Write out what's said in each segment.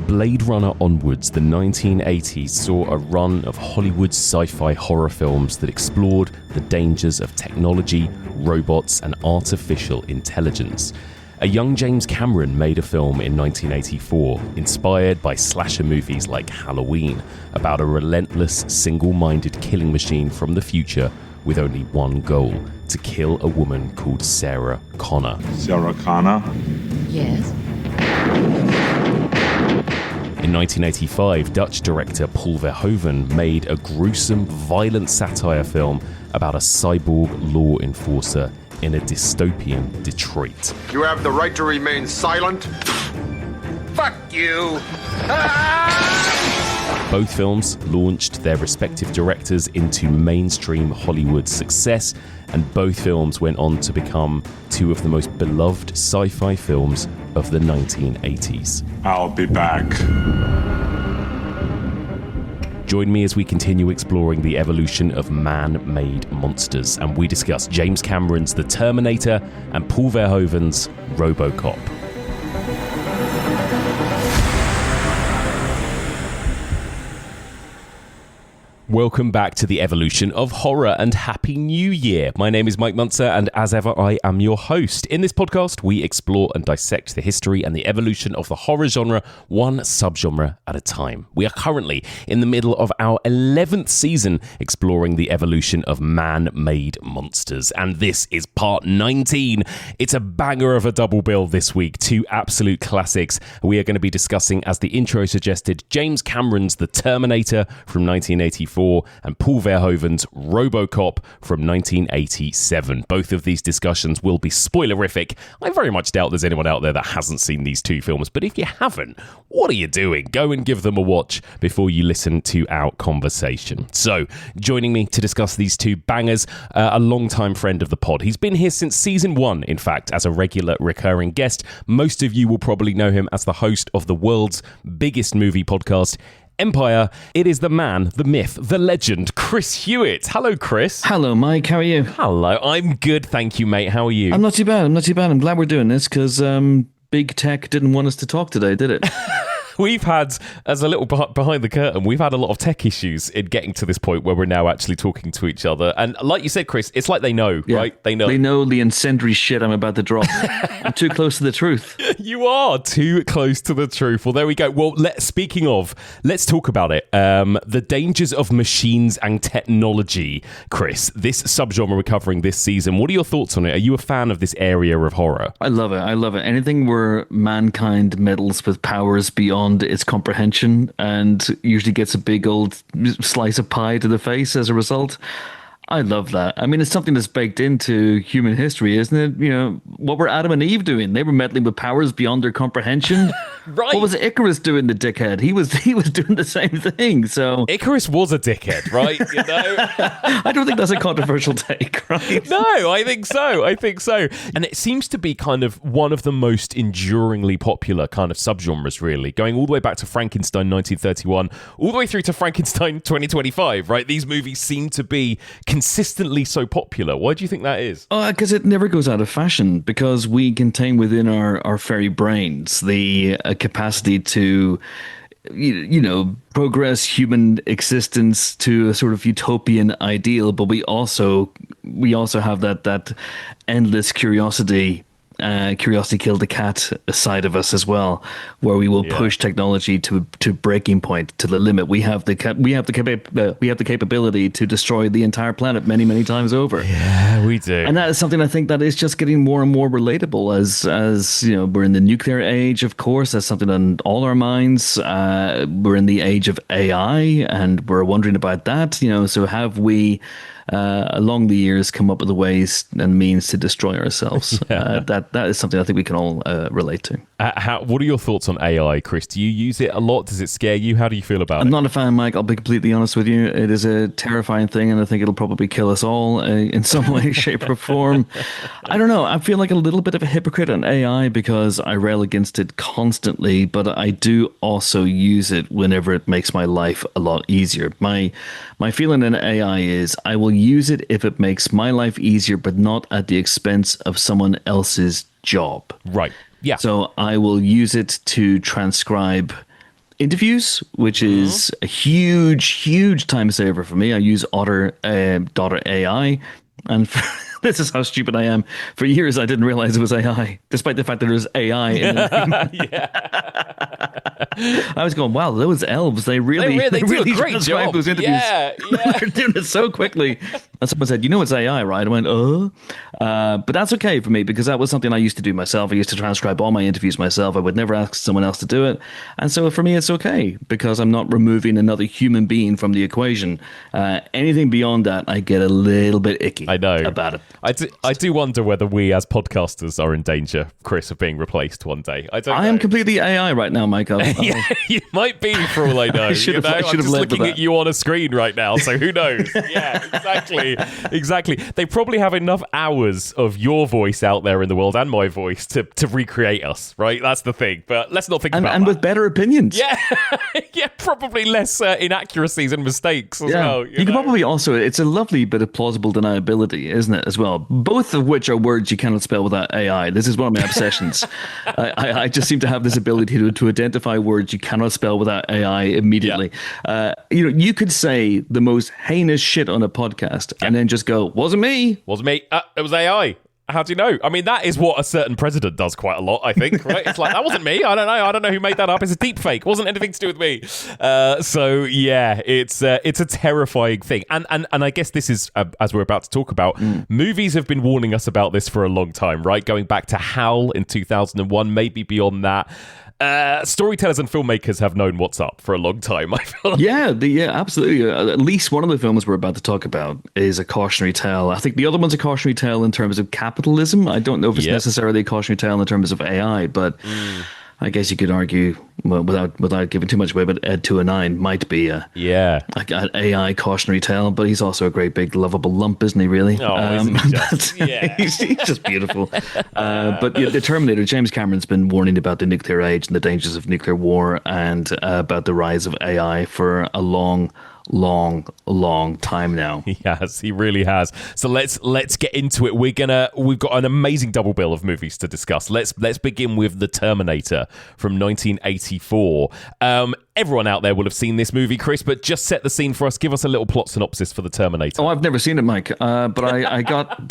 Blade Runner onwards, the 1980s saw a run of Hollywood's sci-fi horror films that explored the dangers of technology, robots, and artificial intelligence. A young James Cameron made a film in 1984, inspired by slasher movies like Halloween, about a relentless, single-minded killing machine from the future with only one goal: to kill a woman called Sarah Connor. Sarah Connor? Yes. In 1985, Dutch director Paul Verhoeven made a gruesome, violent satire film about a cyborg law enforcer in a dystopian Detroit. You have the right to remain silent. Fuck you! Both films launched their respective directors into mainstream Hollywood success, and both films went on to become two of the most beloved sci-fi films of the 1980s. I'll be back. Join me as we continue exploring the evolution of man-made monsters, and we discuss James Cameron's The Terminator and Paul Verhoeven's RoboCop. Welcome back to the evolution of horror, and Happy New Year. My name is Mike Muncer, and as ever, I am your host. In this podcast, we explore and dissect the history and the evolution of the horror genre, one subgenre at a time. We are currently in the middle of our 11th season exploring the evolution of man-made monsters, and this is part 19. It's a banger of a double bill this week, two absolute classics. We are going to be discussing, as the intro suggested, James Cameron's The Terminator from 1984, and Paul Verhoeven's RoboCop from 1987. Both of these discussions will be spoilerific. I very much doubt there's anyone out there that hasn't seen these two films, but if you haven't, what are you doing? Go and give them a watch before you listen to our conversation. So, joining me to discuss these two bangers, a longtime friend of the pod. He's been here since season 1, in fact, as a regular recurring guest. Most of you will probably know him as the host of the world's biggest movie podcast, Empire. It is the man, the myth, the legend, Chris Hewitt. Hello, Chris. Hello, Mike. How are you? Hello. I'm good, thank you, mate. How are you? I'm not too bad. I'm glad we're doing this because big tech didn't want us to talk today, did it? We've had, as a little behind the curtain, we've had a lot of tech issues in getting to this point where we're now actually talking to each other. And like you said, Chris, it's like they know, right? They know. They know the incendiary shit I'm about to drop. I'm too close to the truth. You are too close to the truth. Well, there we go. Well, speaking of, let's talk about it. The dangers of machines and technology, Chris. This subgenre we're covering this season. What are your thoughts on it? Are you a fan of this area of horror? I love it. Anything where mankind meddles with powers beyond its comprehension and usually gets a big old slice of pie to the face as a result. I love that. I mean, it's something that's baked into human history, isn't it? You know, what were Adam and Eve doing? They were meddling with powers beyond their comprehension. Right. What was Icarus doing, the dickhead? He was doing the same thing. So Icarus was a dickhead, right? You know? I don't think that's a controversial take, right? No, I think so. And it seems to be kind of one of the most enduringly popular kind of subgenres, really, going all the way back to Frankenstein 1931, all the way through to Frankenstein 2025, right? These movies seem to be consistently so popular. Why do you think that is? Because it never goes out of fashion, because we contain within our very brains the capacity to progress human existence to a sort of utopian ideal, but we also have that endless curiosity killed the cat side of us as well, where we will push technology to breaking point, to the limit. We have the capability to destroy the entire planet many times over. Yeah, we do. And that is something I think that is just getting more and more relatable as you know, we're in the nuclear age, of course. That's something on all our minds. We're in the age of AI, and we're wondering about that. You know, so have we along the years come up with the ways and means to destroy ourselves? That is something I think we can all relate to. What are your thoughts on AI, Chris? Do you use it a lot? Does it scare you? How do you feel about it? I'm not a fan, Mike. I'll be completely honest with you. It is a terrifying thing, and I think it'll probably kill us all in some way, shape, or form. I don't know. I feel like a little bit of a hypocrite on AI because I rail against it constantly, but I do also use it whenever it makes my life a lot easier. My feeling in AI is I will use it if it makes my life easier, but not at the expense of someone else's job. Right. Yeah. So I will use it to transcribe interviews, which is a huge time saver for me. I use Otter AI, and this is how stupid I am. For years, I didn't realize it was AI, despite the fact that there was AI in the name. I was going, wow, those elves, they really do a great transcribe job. those interviews. Yeah. They're doing it so quickly. And someone said, it's AI, right? I went, but that's okay for me, because that was something I used to do myself. I used to transcribe all my interviews myself. I would never ask someone else to do it. And so for me, it's okay, because I'm not removing another human being from the equation. Anything beyond that, I get a little bit icky about it. I do wonder whether we as podcasters are in danger, Chris, of being replaced one day. I am completely AI right now, Mike. Yeah, you might be, for all I know. I should have I'm just looking that. at you on a screen right now, so who knows? Yeah, exactly. They probably have enough hours of your voice out there in the world and my voice to recreate us, right? That's the thing. But let's not think about that. And with better opinions. Yeah, yeah, probably less inaccuracies and mistakes as well. You can probably also, it's a lovely bit of plausible deniability, isn't it, as well? Both of which are words you cannot spell without AI. This is one of my obsessions. I just seem to have this ability to identify words you cannot spell without AI immediately. Yeah. You could say the most heinous shit on a podcast and then just go, wasn't me. Wasn't me. It was AI. How do you know? I mean, that is what a certain president does quite a lot, I think, right? It's like, that wasn't me. I don't know. I don't know who made that up. It's a deep fake. Wasn't anything to do with me. So, yeah, it's a terrifying thing. And I guess this is, as we're about to talk about, movies have been warning us about this for a long time, right? Going back to Howl in 2001, maybe beyond that. Storytellers and filmmakers have known what's up for a long time, I feel like. Yeah, absolutely. At least one of the films we're about to talk about is a cautionary tale. I think the other one's a cautionary tale in terms of capitalism. I don't know if it's necessarily a cautionary tale in terms of AI, but I guess you could argue, well, without giving too much away, but Ed 209 might be an AI cautionary tale, but he's also a great big lovable lump, isn't he, really? Oh, isn't he just? Yeah. he's just beautiful. But the Terminator, James Cameron's been warning about the nuclear age and the dangers of nuclear war and about the rise of AI for a long time now. Yes, he really has. So let's get into it. We've got an amazing double bill of movies to discuss. Let's begin with The Terminator from 1984. Everyone out there will have seen this movie, Chris, but just set the scene for us. Give us a little plot synopsis for The Terminator. Oh, I've never seen it, Mike, but I got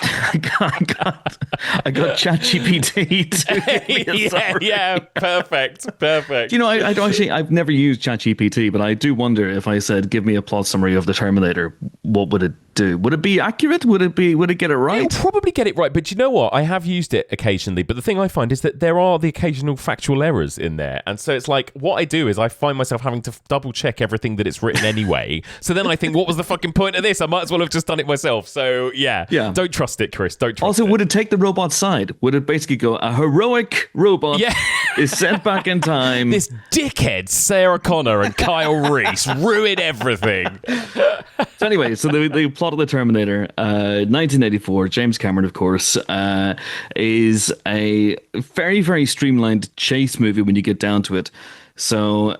ChatGPT to give me a summary. Yeah, perfect. I've never used ChatGPT, but I do wonder if I said, give me a plot summary of The Terminator, what would it do? Would it be accurate? Would it get it right? It'll probably get it right, but you know what? I have used it occasionally, but the thing I find is that there are the occasional factual errors in there. And so it's like, what I do is I find myself having to double check everything that it's written anyway. So then I think, what was the fucking point of this? I might as well have just done it myself. So yeah. Don't trust it, Chris. Don't trust also, it. Also, would it take the robot's side? Would it basically go, a heroic robot is sent back in time? This dickhead, Sarah Connor and Kyle Reese, ruin everything. So anyway, the plot of The Terminator, 1984, James Cameron, of course, is a very, very streamlined chase movie when you get down to it. So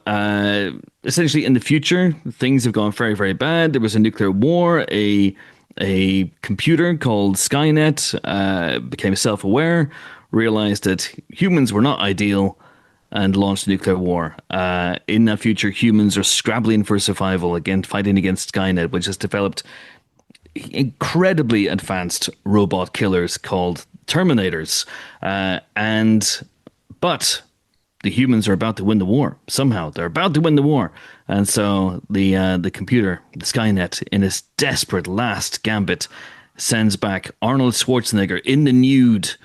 essentially in the future, things have gone very, very bad. There was a nuclear war. A computer called Skynet became self-aware, realized that humans were not ideal, and launched a nuclear war. In that future, humans are scrabbling for survival, again, fighting against Skynet, which has developed incredibly advanced robot killers called Terminators. But the humans are about to win the war. Somehow, they're about to win the war. And so the computer, the Skynet, in its desperate last gambit, sends back Arnold Schwarzenegger in the nude,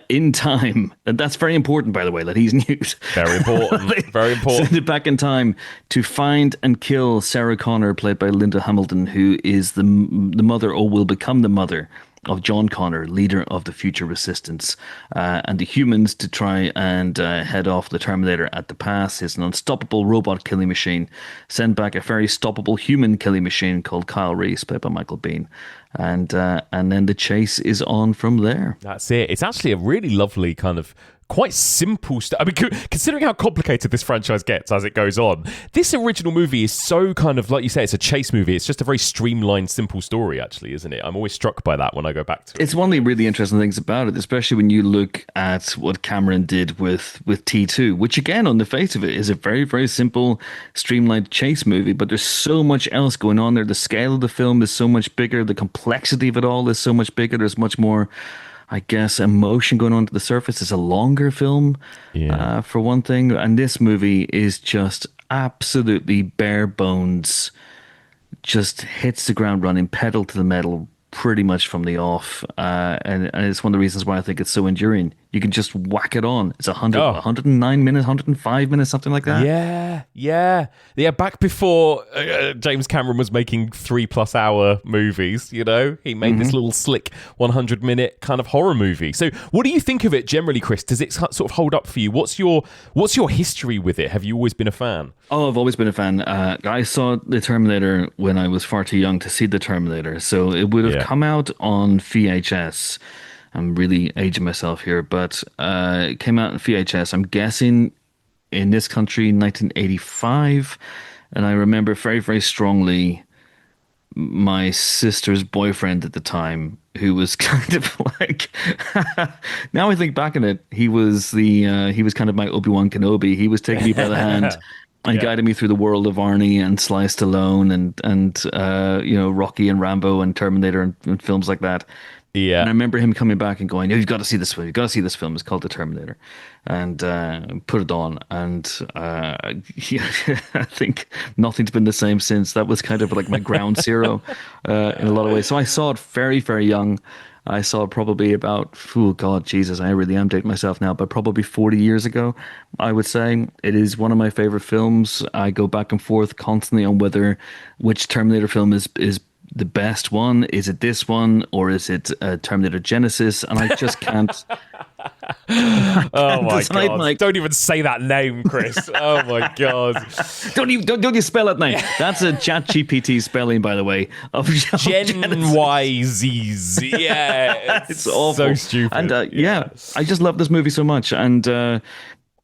in time. And that's very important, by the way, that he's nude. Very important. Very important. Send it back in time to find and kill Sarah Connor, played by Linda Hamilton, who is the mother, or will become the mother, of John Connor, leader of the future resistance, and the humans to try and head off the Terminator at the pass. Is an unstoppable robot killing machine. Send back a very stoppable human killing machine called Kyle Reese, played by Michael Biehn. And then the chase is on from there. That's it. It's actually a really lovely kind of quite simple stuff. I mean, considering how complicated this franchise gets as it goes on, this original movie is so kind of, like you say, it's a chase movie. It's just a very streamlined, simple story, actually, isn't it? I'm always struck by that when I go back to it. It's one of the really interesting things about it, especially when you look at what Cameron did with T2, which again, on the face of it, is a very, very simple, streamlined chase movie, but there's so much else going on there. The scale of the film is so much bigger. The complexity of it all is so much bigger. There's much more, I guess, emotion going on to the surface. It's a longer film, for one thing. And this movie is just absolutely bare bones, just hits the ground running, pedal to the metal, pretty much from the off. And it's one of the reasons why I think it's so enduring. You can just whack it on. It's 109 minutes, 105 minutes, something like that. Yeah. Back before James Cameron was making 3+ hour movies, he made this little slick 100-minute kind of horror movie. So what do you think of it generally, Chris? Does it sort of hold up for you? What's your history with it? Have you always been a fan? Oh, I've always been a fan. I saw The Terminator when I was far too young to see The Terminator. So it would have come out on VHS. I'm really aging myself here, but it came out in VHS, I'm guessing, in this country, 1985. And I remember very, very strongly my sister's boyfriend at the time, who was kind of like, now I think back on it, he was kind of my Obi-Wan Kenobi. He was taking me by the hand and guided me through the world of Arnie and Sly Stallone and Rocky and Rambo and Terminator and films like that. Yeah. And I remember him coming back and going, you've got to see this film. You've got to see this film. It's called The Terminator. And put it on. And I think nothing's been the same since. That was kind of like my ground zero in a lot of ways. So I saw it very, very young. I saw it probably about, oh God, Jesus, I really am dating myself now, but probably 40 years ago, I would say. It is one of my favorite films. I go back and forth constantly on which Terminator film is the best one. Is it this one, or is it Terminator Genesis? And I just can't. Oh my God! Don't even say that name, Chris. Oh my God! Don't you spell it now? That's a ChatGPT spelling, by the way. Of Gen-Y-Z-Z. Yeah, it's awful. So stupid. And I just love this movie so much, and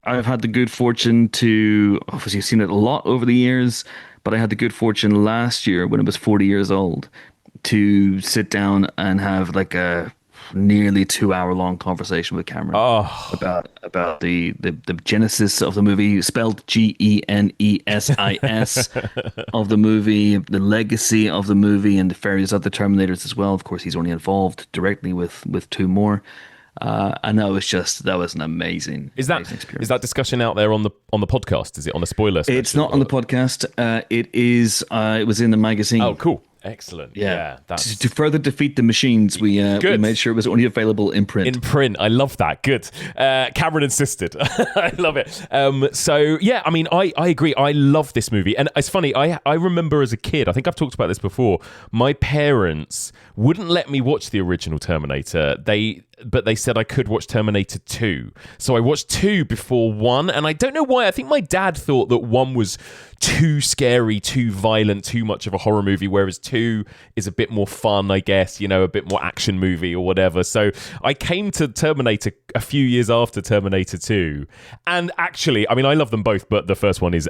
I've had the good fortune to obviously seen it a lot over the years. But I had the good fortune last year, when I was 40 years old, to sit down and have like a nearly 2-hour-long conversation with Cameron about the genesis of the movie, spelled Genesis of the movie, the legacy of the movie, and the various other Terminators as well. Of course, he's only involved directly with 2 more. And that was an amazing experience. Is that discussion out there on the podcast? Is it on a spoiler section? It's not on the podcast. It is. It was in the magazine. Oh, cool. Excellent. Yeah. To further defeat the machines, we made sure it was only available in print. In print. I love that. Good. Cameron insisted. I love it. So, yeah, I mean, I agree. I love this movie. And it's funny, I remember as a kid, I think I've talked about this before, my parents wouldn't let me watch the original Terminator. But they said I could watch Terminator 2. So I watched 2 before 1, and I don't know why. I think my dad thought that 1 was too scary, too violent, too much of a horror movie, whereas 2 is a bit more fun, I guess, a bit more action movie or whatever. So I came to Terminator a few years after Terminator 2, and actually, I mean, I love them both, but the first one is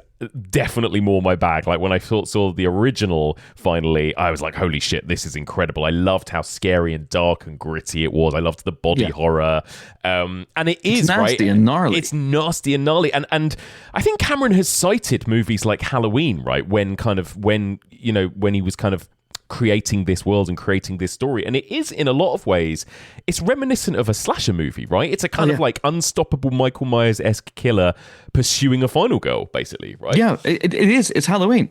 definitely more my bag. Like, when I saw the original finally, I was like, holy shit, this is incredible. I loved how scary and dark and gritty it was. I loved the body horror, and it's nasty and gnarly. It's nasty and gnarly, and I think Cameron has cited movies like Halloween, right? When he was kind of creating this world and creating this story, and it is, in a lot of ways, it's reminiscent of a slasher movie, right? It's a kind of like unstoppable Michael Myers-esque killer pursuing a final girl, basically, right? Yeah, it is. It's Halloween.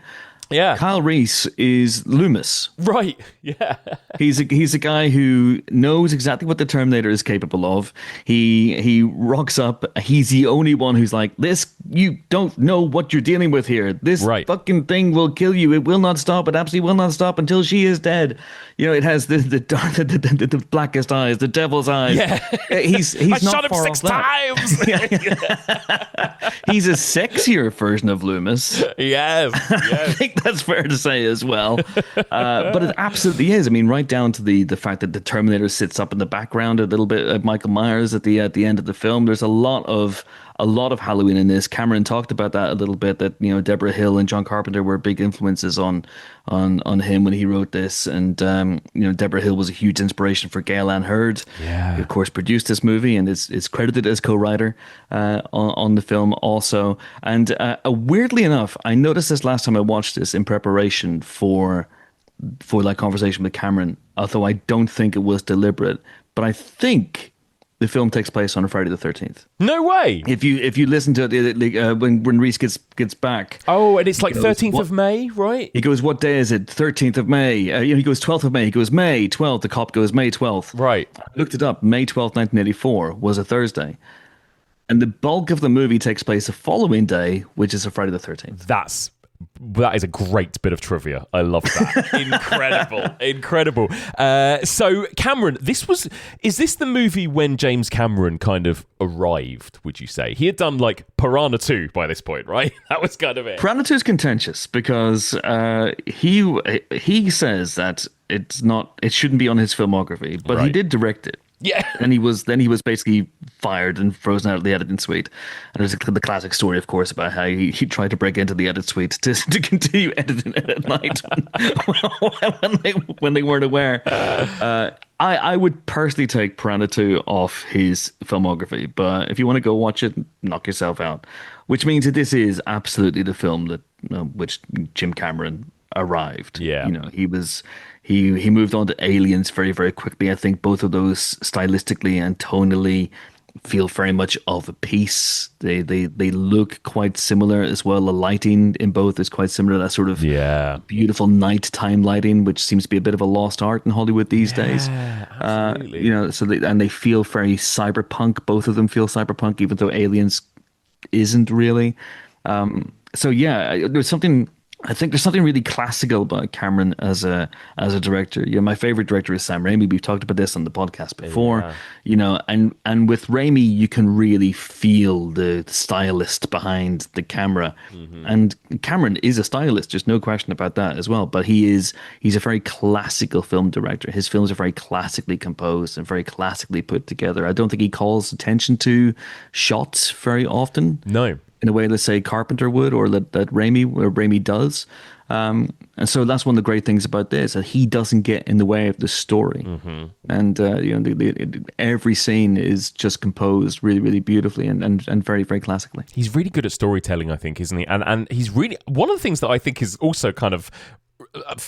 Yeah. Kyle Reese is Loomis. Right. Yeah. He's a guy who knows exactly what the Terminator is capable of. He rocks up. He's the only one who's like, this, you don't know what you're dealing with here. This fucking thing will kill you. It will not stop. It absolutely will not stop until she is dead. It has the blackest eyes, the devil's eyes. Yeah. He's I not shot him far 6 off that. times. He's a sexier version of Loomis. Yes. I think That's fair to say as well. But it absolutely is. I mean, right down to the fact that the Terminator sits up in the background a little bit, Michael Myers at the end of the film. There's a lot of Halloween in this. Cameron talked about that a little bit. That Deborah Hill and John Carpenter were big influences on him when he wrote this, and Deborah Hill was a huge inspiration for Gail Ann Hurd, who of course produced this movie and is credited as co-writer on the film also. And weirdly enough, I noticed this last time I watched this in preparation for that conversation with Cameron, although I don't think it was deliberate, but I think the film takes place on a Friday the 13th. No way. If you listen to it, when Reese gets back. Oh, and it's like 13th of May, right? He goes, what day is it? 13th of May. He goes 12th of May. He goes May 12th. The cop goes May 12th. Right. I looked it up. May 12th, 1984 was a Thursday. And the bulk of the movie takes place the following day, which is a Friday the 13th. That is a great bit of trivia. I love that. Incredible. So, Cameron, is this the movie when James Cameron kind of arrived, would you say? He had done like Piranha 2 by this point, right? That was kind of it. Piranha 2 is contentious because he says that it shouldn't be on his filmography, but he did direct it. Yeah. And he was basically fired and frozen out of the editing suite. And there's the classic story, of course, about how he tried to break into the edit suite to continue editing it at night when they weren't aware. I would personally take Piranha 2 off his filmography, but if you want to go watch it, knock yourself out. Which means that this is absolutely the film that which Jim Cameron arrived. Yeah. He moved on to Aliens very, very quickly. I think both of those stylistically and tonally feel very much of a piece. They look quite similar as well. The lighting in both is quite similar. That sort of beautiful nighttime lighting, which seems to be a bit of a lost art in Hollywood these days. Absolutely. They feel very cyberpunk. Both of them feel cyberpunk, even though Aliens isn't really. I think there's something really classical about Cameron as a director. My favorite director is Sam Raimi. We've talked about this on the podcast before. And with Raimi, you can really feel the stylist behind the camera. Mm-hmm. And Cameron is a stylist. There's no question about that as well. But he's a very classical film director. His films are very classically composed and very classically put together. I don't think he calls attention to shots very often. No. In a way, let's say Carpenter would, or that Raimi does. And so that's one of the great things about this, that he doesn't get in the way of the story. Mm-hmm. And every scene is just composed really, really beautifully and very, very classically. He's really good at storytelling, I think, isn't he? And he's really, one of the things that I think is also kind of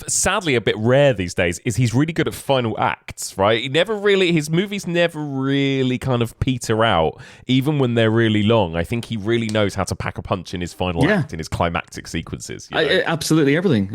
sadly a bit rare these days is he's really good at final acts, right? His movies never really kind of peter out, even when they're really long. I think he really knows how to pack a punch in his final act, in his climactic sequences. Absolutely everything.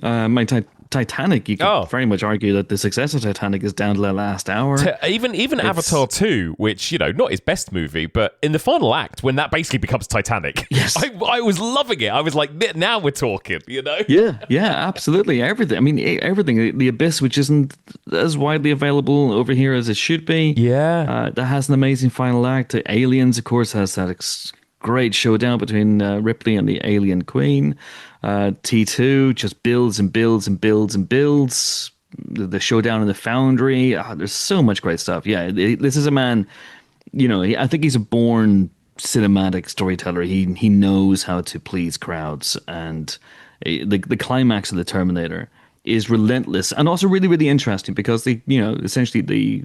Titanic, you could very much argue that the success of Titanic is down to the last hour. Even Avatar 2, which, not his best movie, but in the final act, when that basically becomes Titanic, yes, I was loving it. I was like, now we're talking, Yeah, absolutely. Everything. I mean, everything. The Abyss, which isn't as widely available over here as it should be. Yeah. That has an amazing final act. Aliens, of course, has that great showdown between Ripley and the alien queen. T2 just builds and builds and builds and builds. The showdown in the Foundry. There's so much great stuff. Yeah, this is a man, I think he's a born cinematic storyteller. He knows how to please crowds, and the climax of the Terminator is relentless and also really, really interesting because essentially the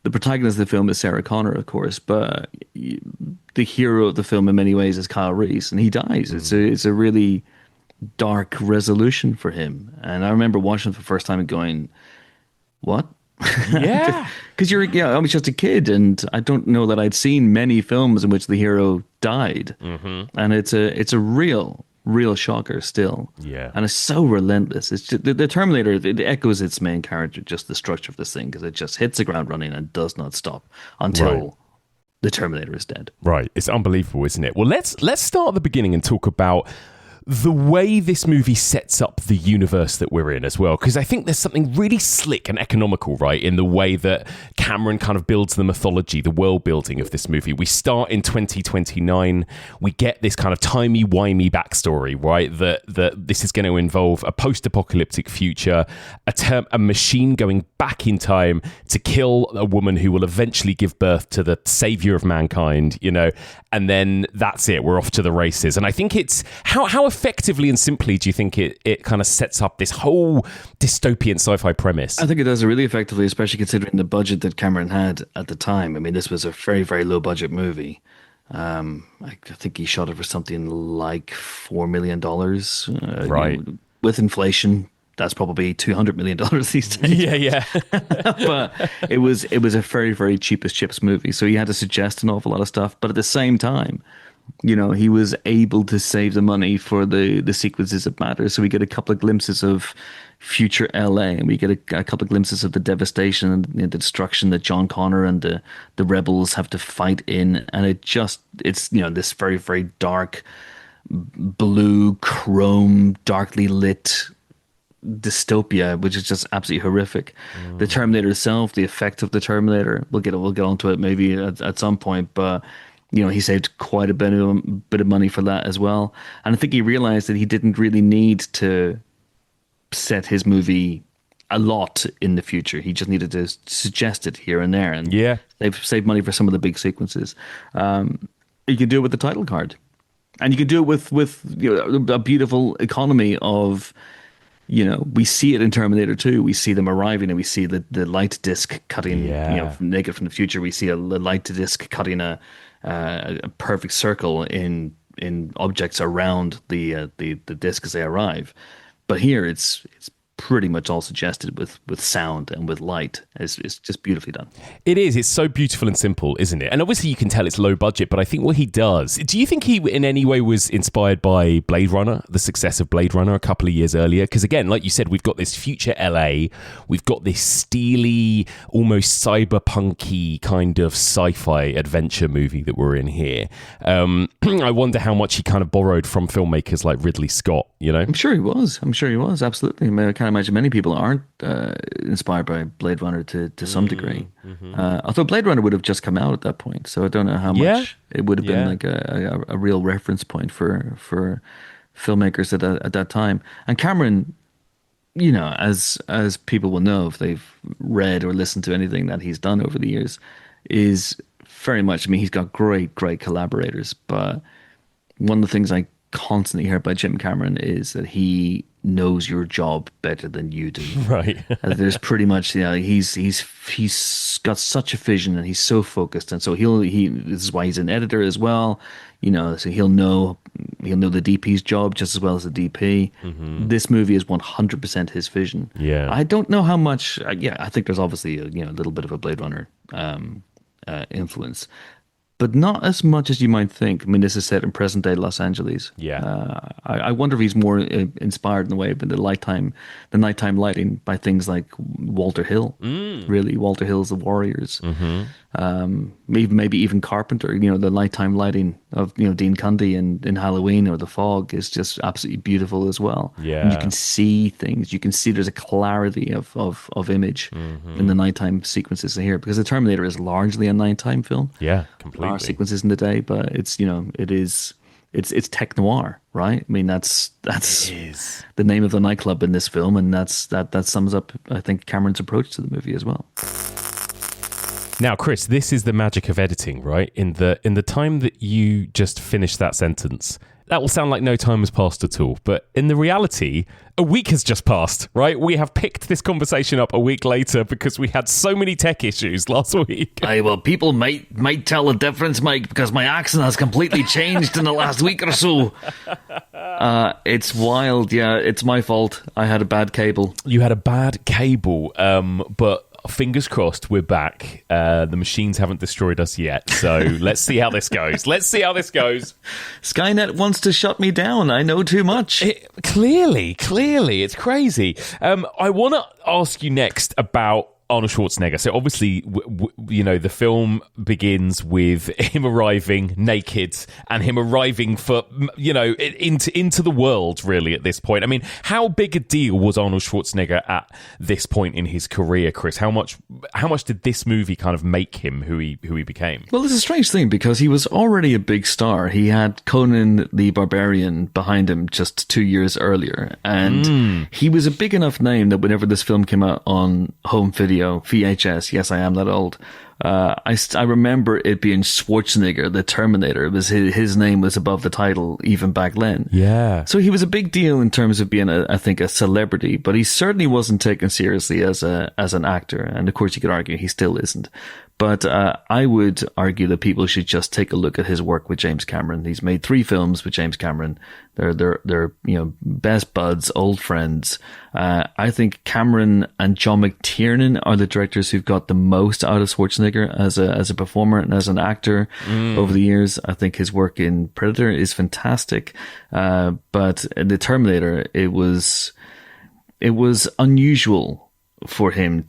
protagonist of the film is Sarah Connor, of course, but the hero of the film in many ways is Kyle Reese, and he dies. It's a really dark resolution for him. And I remember watching it for the first time and going, what? Yeah. Because I was just a kid, and I don't know that I'd seen many films in which the hero died. Mm-hmm. And it's a real shocker still. Yeah. And it's so relentless. It's just, the Terminator, it echoes its main character, just the structure of this thing, because it just hits the ground running and does not stop until the Terminator is dead. Right. It's unbelievable, isn't it? Well, let's start at the beginning and talk about the way this movie sets up the universe that we're in as well, because I think there's something really slick and economical, right, in the way that Cameron kind of builds the mythology, the world building of this movie. We start in 2029. We get this kind of timey-wimey backstory, right? That this is going to involve a post-apocalyptic future, a machine going back in time to kill a woman who will eventually give birth to the savior of mankind, and then that's it. We're off to the races. And I think it's how effectively and simply do you think it kind of sets up this whole dystopian sci-fi premise? I think it does it really effectively, especially considering the budget that Cameron had at the time. I mean, this was a very, very low budget movie. I think he shot it for something like $4 million. Right. With inflation, that's probably $200 million these days. Yeah. But it was a very, very cheap as chips movie. So he had to suggest an awful lot of stuff. But at the same time, he was able to save the money for the sequences that matter. So we get a couple of glimpses of future LA, and we get a couple of glimpses of the devastation and the destruction that John Connor and the rebels have to fight in. And it's this very, very dark, blue, chrome, darkly lit dystopia, which is just absolutely horrific. The Terminator itself, the effect of the Terminator, we'll get onto it maybe at some point, but he saved quite a bit of money for that as well. And I think he realized that he didn't really need to set his movie a lot in the future. He just needed to suggest it here and there, and they've saved money for some of the big sequences. You can do it with the title card, and you can do it with a beautiful economy of. We see it in Terminator 2. We see them arriving, and we see the light disc cutting. Naked from the future, we see a light disc cutting a perfect circle in objects around the disc as they arrive. But here, it's pretty much all suggested with sound and with light. It's just beautifully done. It is. It's so beautiful and simple, isn't it? And obviously you can tell it's low budget, but I think what he does... Do you think he in any way was inspired by Blade Runner, the success of Blade Runner a couple of years earlier? Because again, like you said, we've got this future LA, we've got this steely, almost cyberpunky kind of sci-fi adventure movie that we're in here. I wonder how much he kind of borrowed from filmmakers like Ridley Scott, I'm sure he was, absolutely. I mean, I can't imagine many people aren't inspired by Blade Runner to some degree. Although Blade Runner would have just come out at that point, so I don't know how much it would have been like a real reference point for filmmakers at that time. And Cameron, as people will know if they've read or listened to anything that he's done over the years, is very much. I mean, he's got great collaborators, but one of the things I constantly heard by Jim Cameron is that he knows your job better than you do. Right. There's pretty much, he's got such a vision, and he's so focused, and so this is why he's an editor as well. So he'll know the DP's job just as well as the DP. This movie is 100% his vision. Yeah. I don't know how much. I think there's obviously a little bit of a Blade Runner influence, but not as much as you might think. I mean, this is set in present-day Los Angeles. Yeah. I wonder if he's more inspired in the way of the nighttime lighting by things like Walter Hill. Really, Walter Hill's The Warriors. Maybe even Carpenter. The nighttime lighting of Dean Cundey in Halloween or The Fog is just absolutely beautiful as well. Yeah. And you can see things. You can see there's a clarity of image in the nighttime sequences here, because the Terminator is largely a nighttime film. Yeah, completely. There are sequences in the day, but it's it's tech noir, right? I mean, that's the name of the nightclub in this film, and that sums up, I think, Cameron's approach to the movie as well. Now, Chris, this is the magic of editing, right? In the time that you just finished that sentence, that will sound like no time has passed at all. But in the reality, a week has just passed, right? We have picked this conversation up a week later because we had so many tech issues last week. Well, people might tell the difference, Mike, because my accent has completely changed in the last week or so. It's wild. Yeah, it's my fault. I had a bad cable. You had a bad cable, but... Fingers crossed, we're back. The machines haven't destroyed us yet, so let's see how this goes. Skynet wants to shut me down. I know too much. Clearly, it's crazy. I want to ask you next about Arnold Schwarzenegger. So obviously, the film begins with him arriving naked and him arriving for, into the world, really, at this point. I mean, how big a deal was Arnold Schwarzenegger at this point in his career, Chris? How much did this movie kind of make him who he became? Well, it's a strange thing because he was already a big star. He had Conan the Barbarian behind him just 2 years earlier. And he was a big enough name that whenever this film came out on home video, VHS, yes, I am that old, I remember it being Schwarzenegger, the Terminator. It was his name was above the title even back then. Yeah. So he was a big deal in terms of being, I think, a celebrity, but he certainly wasn't taken seriously as an actor. And of course, you could argue he still isn't. But I would argue that people should just take a look at his work with James Cameron. He's made 3 films with James Cameron. They're best buds, old friends. I think Cameron and John McTiernan are the directors who've got the most out of Schwarzenegger as a performer and as an actor over the years. I think his work in Predator is fantastic. But in The Terminator, it was unusual for him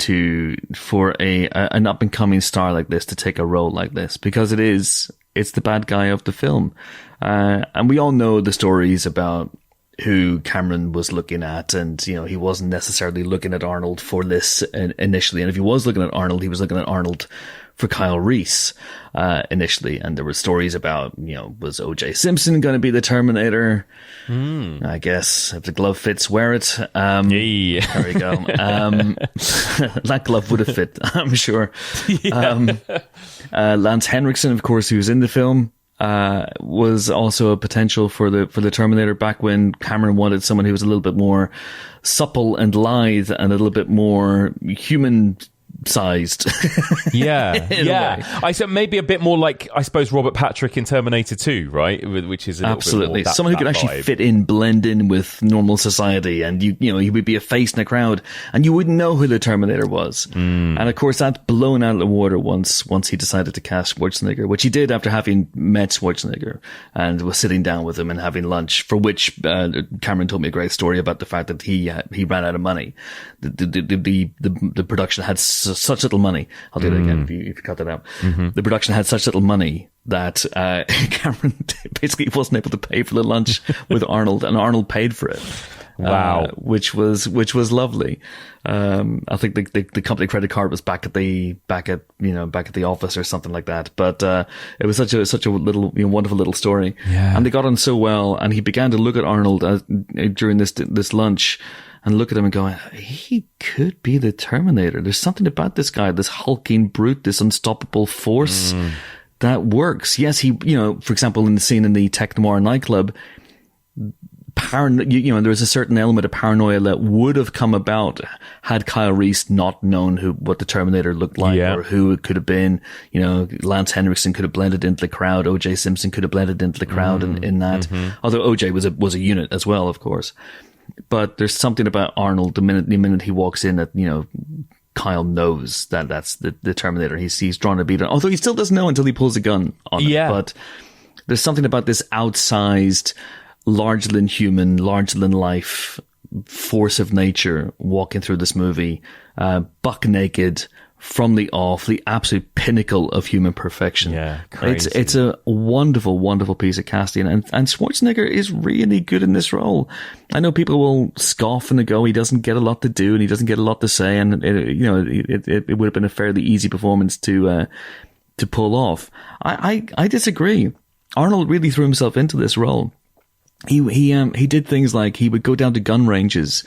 for an up and coming star like this to take a role like this, because it's the bad guy of the film. And we all know the stories about who Cameron was looking at, and, he wasn't necessarily looking at Arnold for this initially. And if he was looking at Arnold, he was looking at Arnold for Kyle Reese, initially. And there were stories about, was O.J. Simpson going to be the Terminator? I guess if the glove fits, wear it. There we go. That glove would have fit, I'm sure. Yeah. Lance Henriksen, of course, who was in the film, was also a potential for the Terminator back when Cameron wanted someone who was a little bit more supple and lithe and a little bit more human sized. Yeah. I said maybe a bit more like, I suppose, Robert Patrick in Terminator 2, right? Which is a little absolutely bit more someone who could actually vibe. fit in, blend in with normal society, and he would be a face in a crowd, and you wouldn't know who the Terminator was. And of course, that's blown out of the water once he decided to cast Schwarzenegger, which he did after having met Schwarzenegger and was sitting down with him and having lunch. For which Cameron told me a great story about the fact that he ran out of money. The production had such little money. I'll do that again if you cut that out. The production had such little money that Cameron basically wasn't able to pay for the lunch with Arnold, and Arnold paid for it. Wow, which was lovely. I think the company credit card was back at the office or something like that. But it was such a little wonderful little story. Yeah. And they got on so well, and he began to look at Arnold during this lunch. And look at him and go, he could be the Terminator. There's something about this guy, this hulking brute, this unstoppable force that works. Yes, he, for example, in the scene in the Tech Noir nightclub, there was a certain element of paranoia that would have come about had Kyle Reese not known what the Terminator looked like, or who it could have been. Lance Henriksen could have blended into the crowd. O.J. Simpson could have blended into the crowd in that. Although O.J. was a unit as well, of course. But there's something about Arnold the minute he walks in that, Kyle knows that that's the Terminator. He's drawn to beat it. Although he still doesn't know until he pulls a gun on it. But there's something about this outsized, larger than human, larger than life force of nature walking through this movie, buck naked, from the off, the absolute pinnacle of human perfection. Yeah, crazy. It's a wonderful, wonderful piece of casting, and Schwarzenegger is really good in this role. I know people will scoff and go, he doesn't get a lot to do and he doesn't get a lot to say, and it would have been a fairly easy performance to pull off. I disagree. Arnold really threw himself into this role. He did things like he would go down to gun ranges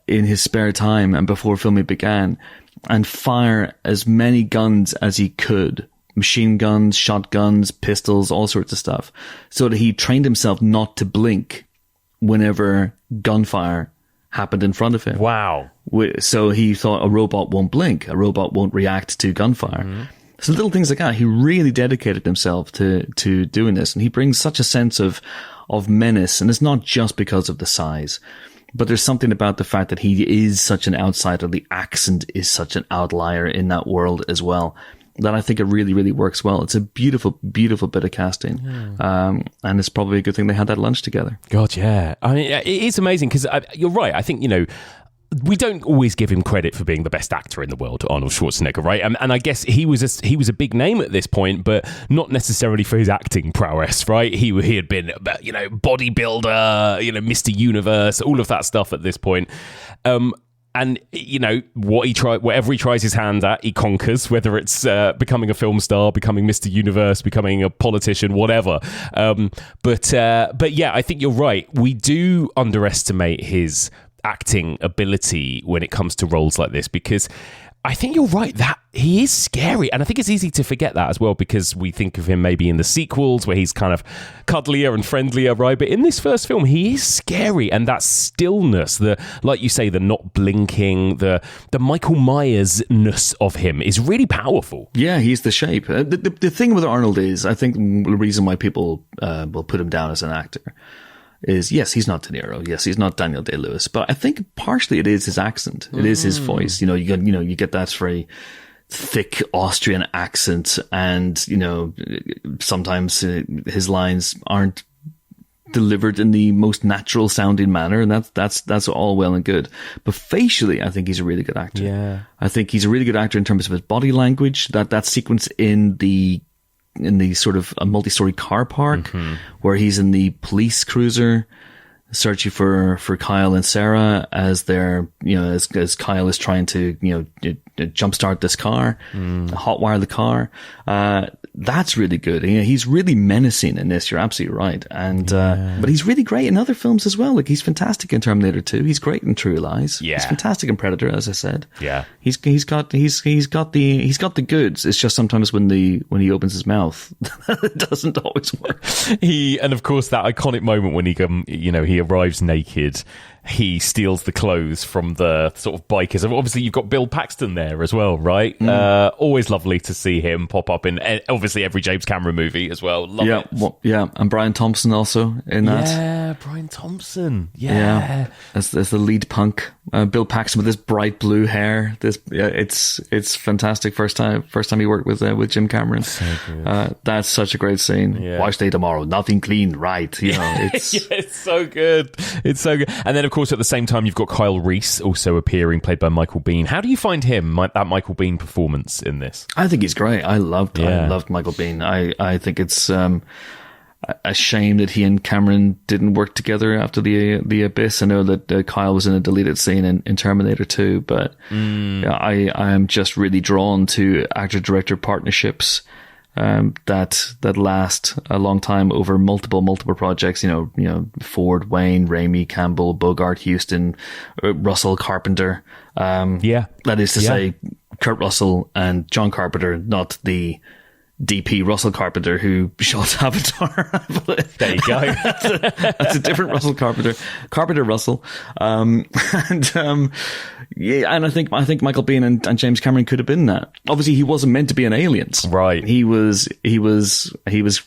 in his spare time and before filming began, and fire as many guns as he could. Machine guns, shotguns, pistols, all sorts of stuff. So that he trained himself not to blink whenever gunfire happened in front of him. Wow. So he thought a robot won't blink. A robot won't react to gunfire. So little things like that. He really dedicated himself to doing this. And he brings such a sense of menace. And it's not just because of the size. But there's something about the fact that he is such an outsider. The accent is such an outlier in that world as well, that I think it really, really works well. It's a beautiful, beautiful bit of casting. And it's probably a good thing they had that lunch together. God, yeah. I mean, it is amazing because you're right. I think, we don't always give him credit for being the best actor in the world, Arnold Schwarzenegger, right? And I guess he was a big name at this point, but not necessarily for his acting prowess, right? He had been, bodybuilder, Mr. Universe, all of that stuff at this point. And whatever he tries his hand at, he conquers. Whether it's becoming a film star, becoming Mr. Universe, becoming a politician, whatever. But yeah, I think you're right. We do underestimate his acting ability when it comes to roles like this, because I think you're right that he is scary. And I think it's easy to forget that as well, because we think of him maybe in the sequels where he's kind of cuddlier and friendlier, right? But in this first film, he is scary. And that stillness, like you say, the not blinking, the Michael Myers-ness of him is really powerful. Yeah, he's the shape. The thing with Arnold is, I think the reason why people will put him down as an actor is, yes, he's not De Niro. Yes, he's not Daniel Day-Lewis. But I think partially it is his accent. It is his voice. You get that very thick Austrian accent, and sometimes his lines aren't delivered in the most natural sounding manner, and that's all well and good. But facially, I think he's a really good actor. Yeah, I think he's a really good actor in terms of his body language. That sequence in the sort of a multi-story car park where he's in the police cruiser searching for Kyle and Sarah as they're, as Kyle is trying to, jumpstart this car, hotwire the car. That's really good. He's really menacing in this. You're absolutely right. And, but he's really great in other films as well. Like, he's fantastic in Terminator 2. He's great in True Lies. Yeah. He's fantastic in Predator, as I said. Yeah. He's got the goods. It's just sometimes when he opens his mouth, it doesn't always work. And of course that iconic moment when he arrives naked, he steals the clothes from the sort of bikers. Obviously, you've got Bill Paxton there as well, right? Always lovely to see him pop up in obviously every James Cameron movie as well. Love it. Yeah, and Brian Thompson also in that. Yeah, Brian Thompson. Yeah, as the lead punk. Bill Paxton with this bright blue hair. It's fantastic. First time he worked with Jim Cameron. So good. That's such a great scene. Yeah. Wash day tomorrow, nothing clean, right? It's it's so good. It's so good. And then of course, at the same time, you've got Kyle Reese also appearing, played by Michael Biehn. How do you find him, that Michael Biehn performance in this? I think he's great. I loved Michael Biehn. I think it's a shame that he and Cameron didn't work together after the Abyss. I know that Kyle was in a deleted scene in Terminator 2, but I am just really drawn to actor-director partnerships that last a long time over multiple projects, Ford, Wayne, Raimi, Campbell, Bogart, Houston, Russell, Carpenter. That is to say, Kurt Russell and John Carpenter, not the DP Russell Carpenter who shot Avatar. There you go. That's a different Russell Carpenter Russell. And I think Michael Biehn and James Cameron could have been that. Obviously, he wasn't meant to be in Aliens. Right. He was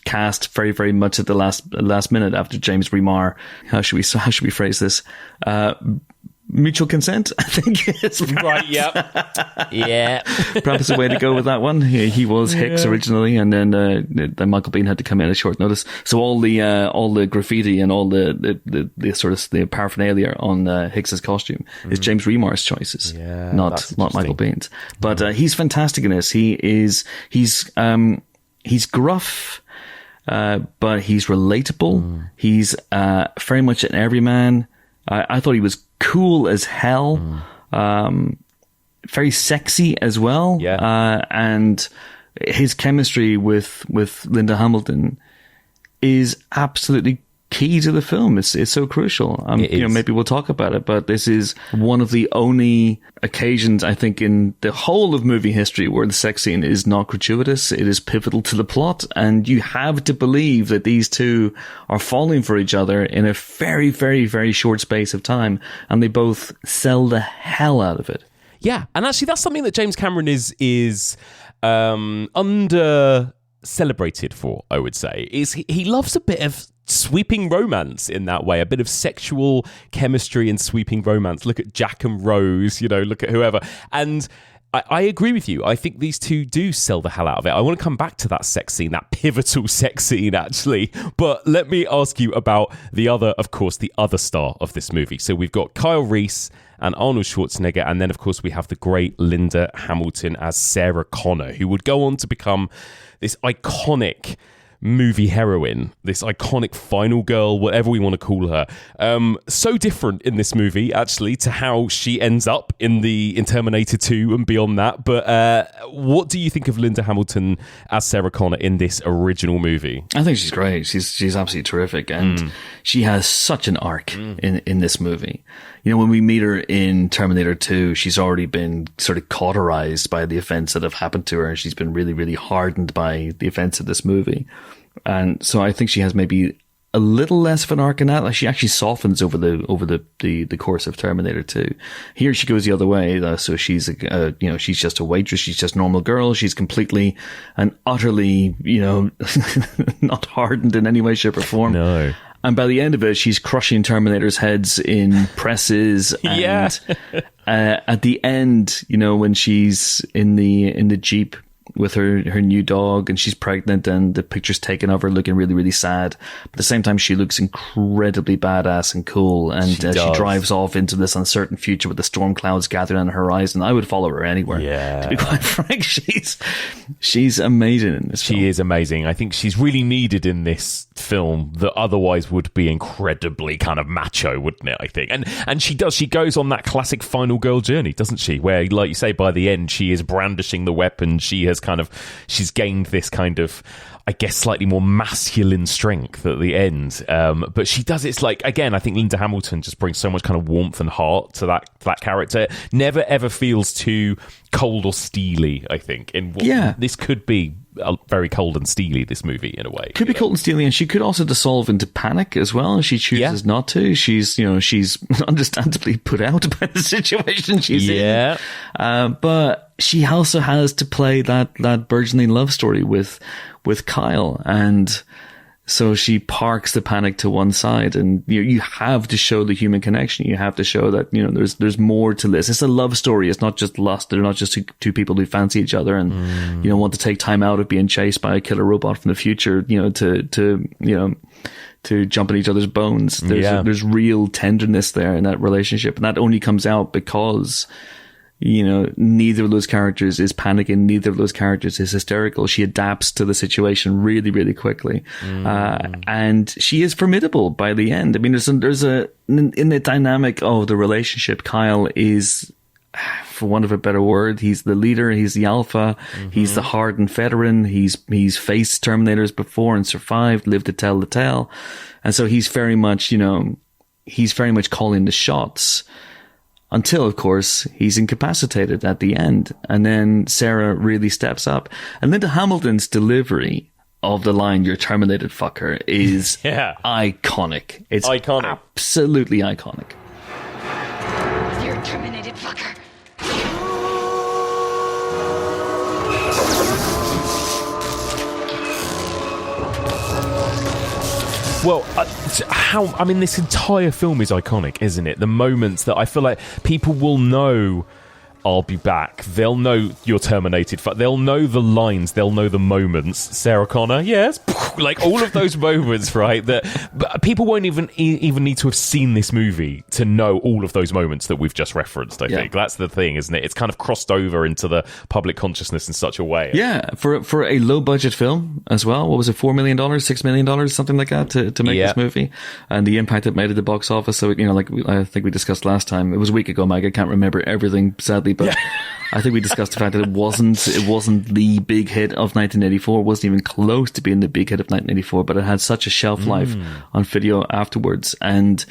cast very, very much at the last minute after James Remar. How should we phrase this? Mutual consent, I think is right. Yep. Yeah. Perhaps a way to go with that one. He was Hicks originally, and then Michael Biehn had to come in at short notice. So all the graffiti and all the sort of the paraphernalia on Hicks's costume is James Remar's choices, not Michael Biehn's. But he's fantastic in this. He's gruff, but he's relatable. He's very much an everyman. I thought he was cool as hell, very sexy as well. Yeah. And his chemistry with Linda Hamilton is absolutely key to the film. It's so crucial. Maybe we'll talk about it, but this is one of the only occasions, I think, in the whole of movie history where the sex scene is not gratuitous. It is pivotal to the plot, and you have to believe that these two are falling for each other in a very, very, very short space of time, and they both sell the hell out of it. Yeah, and actually that's something that James Cameron is under celebrated for, I would say, is he loves a bit of sweeping romance in that way, a bit of sexual chemistry and sweeping romance. Look at Jack and Rose, look at whoever. And I agree with you. I think these two do sell the hell out of it. I want to come back to that sex scene, that pivotal sex scene, actually. But let me ask you about the other star of this movie. So we've got Kyle Reese and Arnold Schwarzenegger. And then, of course, we have the great Linda Hamilton as Sarah Connor, who would go on to become this iconic movie heroine, this iconic final girl, whatever we want to call her. So different in this movie, actually, to how she ends up in Terminator 2 and beyond that. But what do you think of Linda Hamilton as Sarah Connor in this original movie? I think she's great. She's absolutely terrific, and she has such an arc in this movie. You know, when we meet her in Terminator 2, she's already been sort of cauterized by the events that have happened to her, and she's been really, really hardened by the events of this movie. And so I think she has maybe a little less of an arc in that. Like, she actually softens over the course of Terminator 2. Here she goes the other way. So she's she's just a waitress. She's just a normal girl. She's completely and utterly, not hardened in any way, shape, or form. No. And by the end of it, she's crushing Terminators' heads in presses. And at the end, when she's in the Jeep with her new dog, and she's pregnant, and the picture's taken of her looking really, really sad. But at the same time, she looks incredibly badass and cool, and she drives off into this uncertain future with the storm clouds gathering on the horizon. I would follow her anywhere. Yeah. To be quite frank, she's amazing in this film. She is amazing. I think she's really needed in this film that otherwise would be incredibly kind of macho, wouldn't it, I think? And she goes on that classic final girl journey, doesn't she? Where, like you say, by the end, she is brandishing the weapon. She's gained this kind of, I guess, slightly more masculine strength at the end. But she does, it's like, again, I think Linda Hamilton just brings so much kind of warmth and heart to that character. Never ever feels too cold or steely, I think. This could be very cold and steely, this movie, in a way. Could be cold and steely, and she could also dissolve into panic as well. She chooses not to. She's understandably put out by the situation she's in. But she also has to play that burgeoning love story with Kyle, and so she parks the panic to one side, and you have to show the human connection. You have to show that there's more to this. It's a love story. It's not just lust. They're not just two people who fancy each other and want to take time out of being chased by a killer robot from the future. To jump on each other's bones. There's real tenderness there in that relationship, and that only comes out because neither of those characters is panicking. Neither of those characters is hysterical. She adapts to the situation really, really quickly. And she is formidable by the end. I mean, there's in the dynamic of the relationship, Kyle is, for want of a better word, he's the leader, he's the alpha, he's the hardened veteran, he's faced Terminators before and survived, lived to tell the tale. And so he's very much calling the shots. Until, of course, he's incapacitated at the end. And then Sarah really steps up. And Linda Hamilton's delivery of the line, "You're terminated, fucker," is iconic. It's iconic. Absolutely iconic. You're terminated, fucker. Well, this entire film is iconic, isn't it? The moments that I feel like people will know, "I'll be back." They'll know "You're terminated." They'll know the lines. They'll know the moments. Sarah Connor, yes, like all of those moments, right? But people won't even need to have seen this movie to know all of those moments that we've just referenced. I think that's the thing, isn't it? It's kind of crossed over into the public consciousness in such a way. Yeah, for a low budget film as well. What was it? $4 million, $6 million, something like that to make this movie, and the impact it made at the box office. So like I think we discussed last time. It was a week ago, Mike. I can't remember everything, sadly, but I think we discussed the fact that it wasn't the big hit of 1984. It wasn't even close to being the big hit of 1984, but it had such a shelf life on video afterwards. And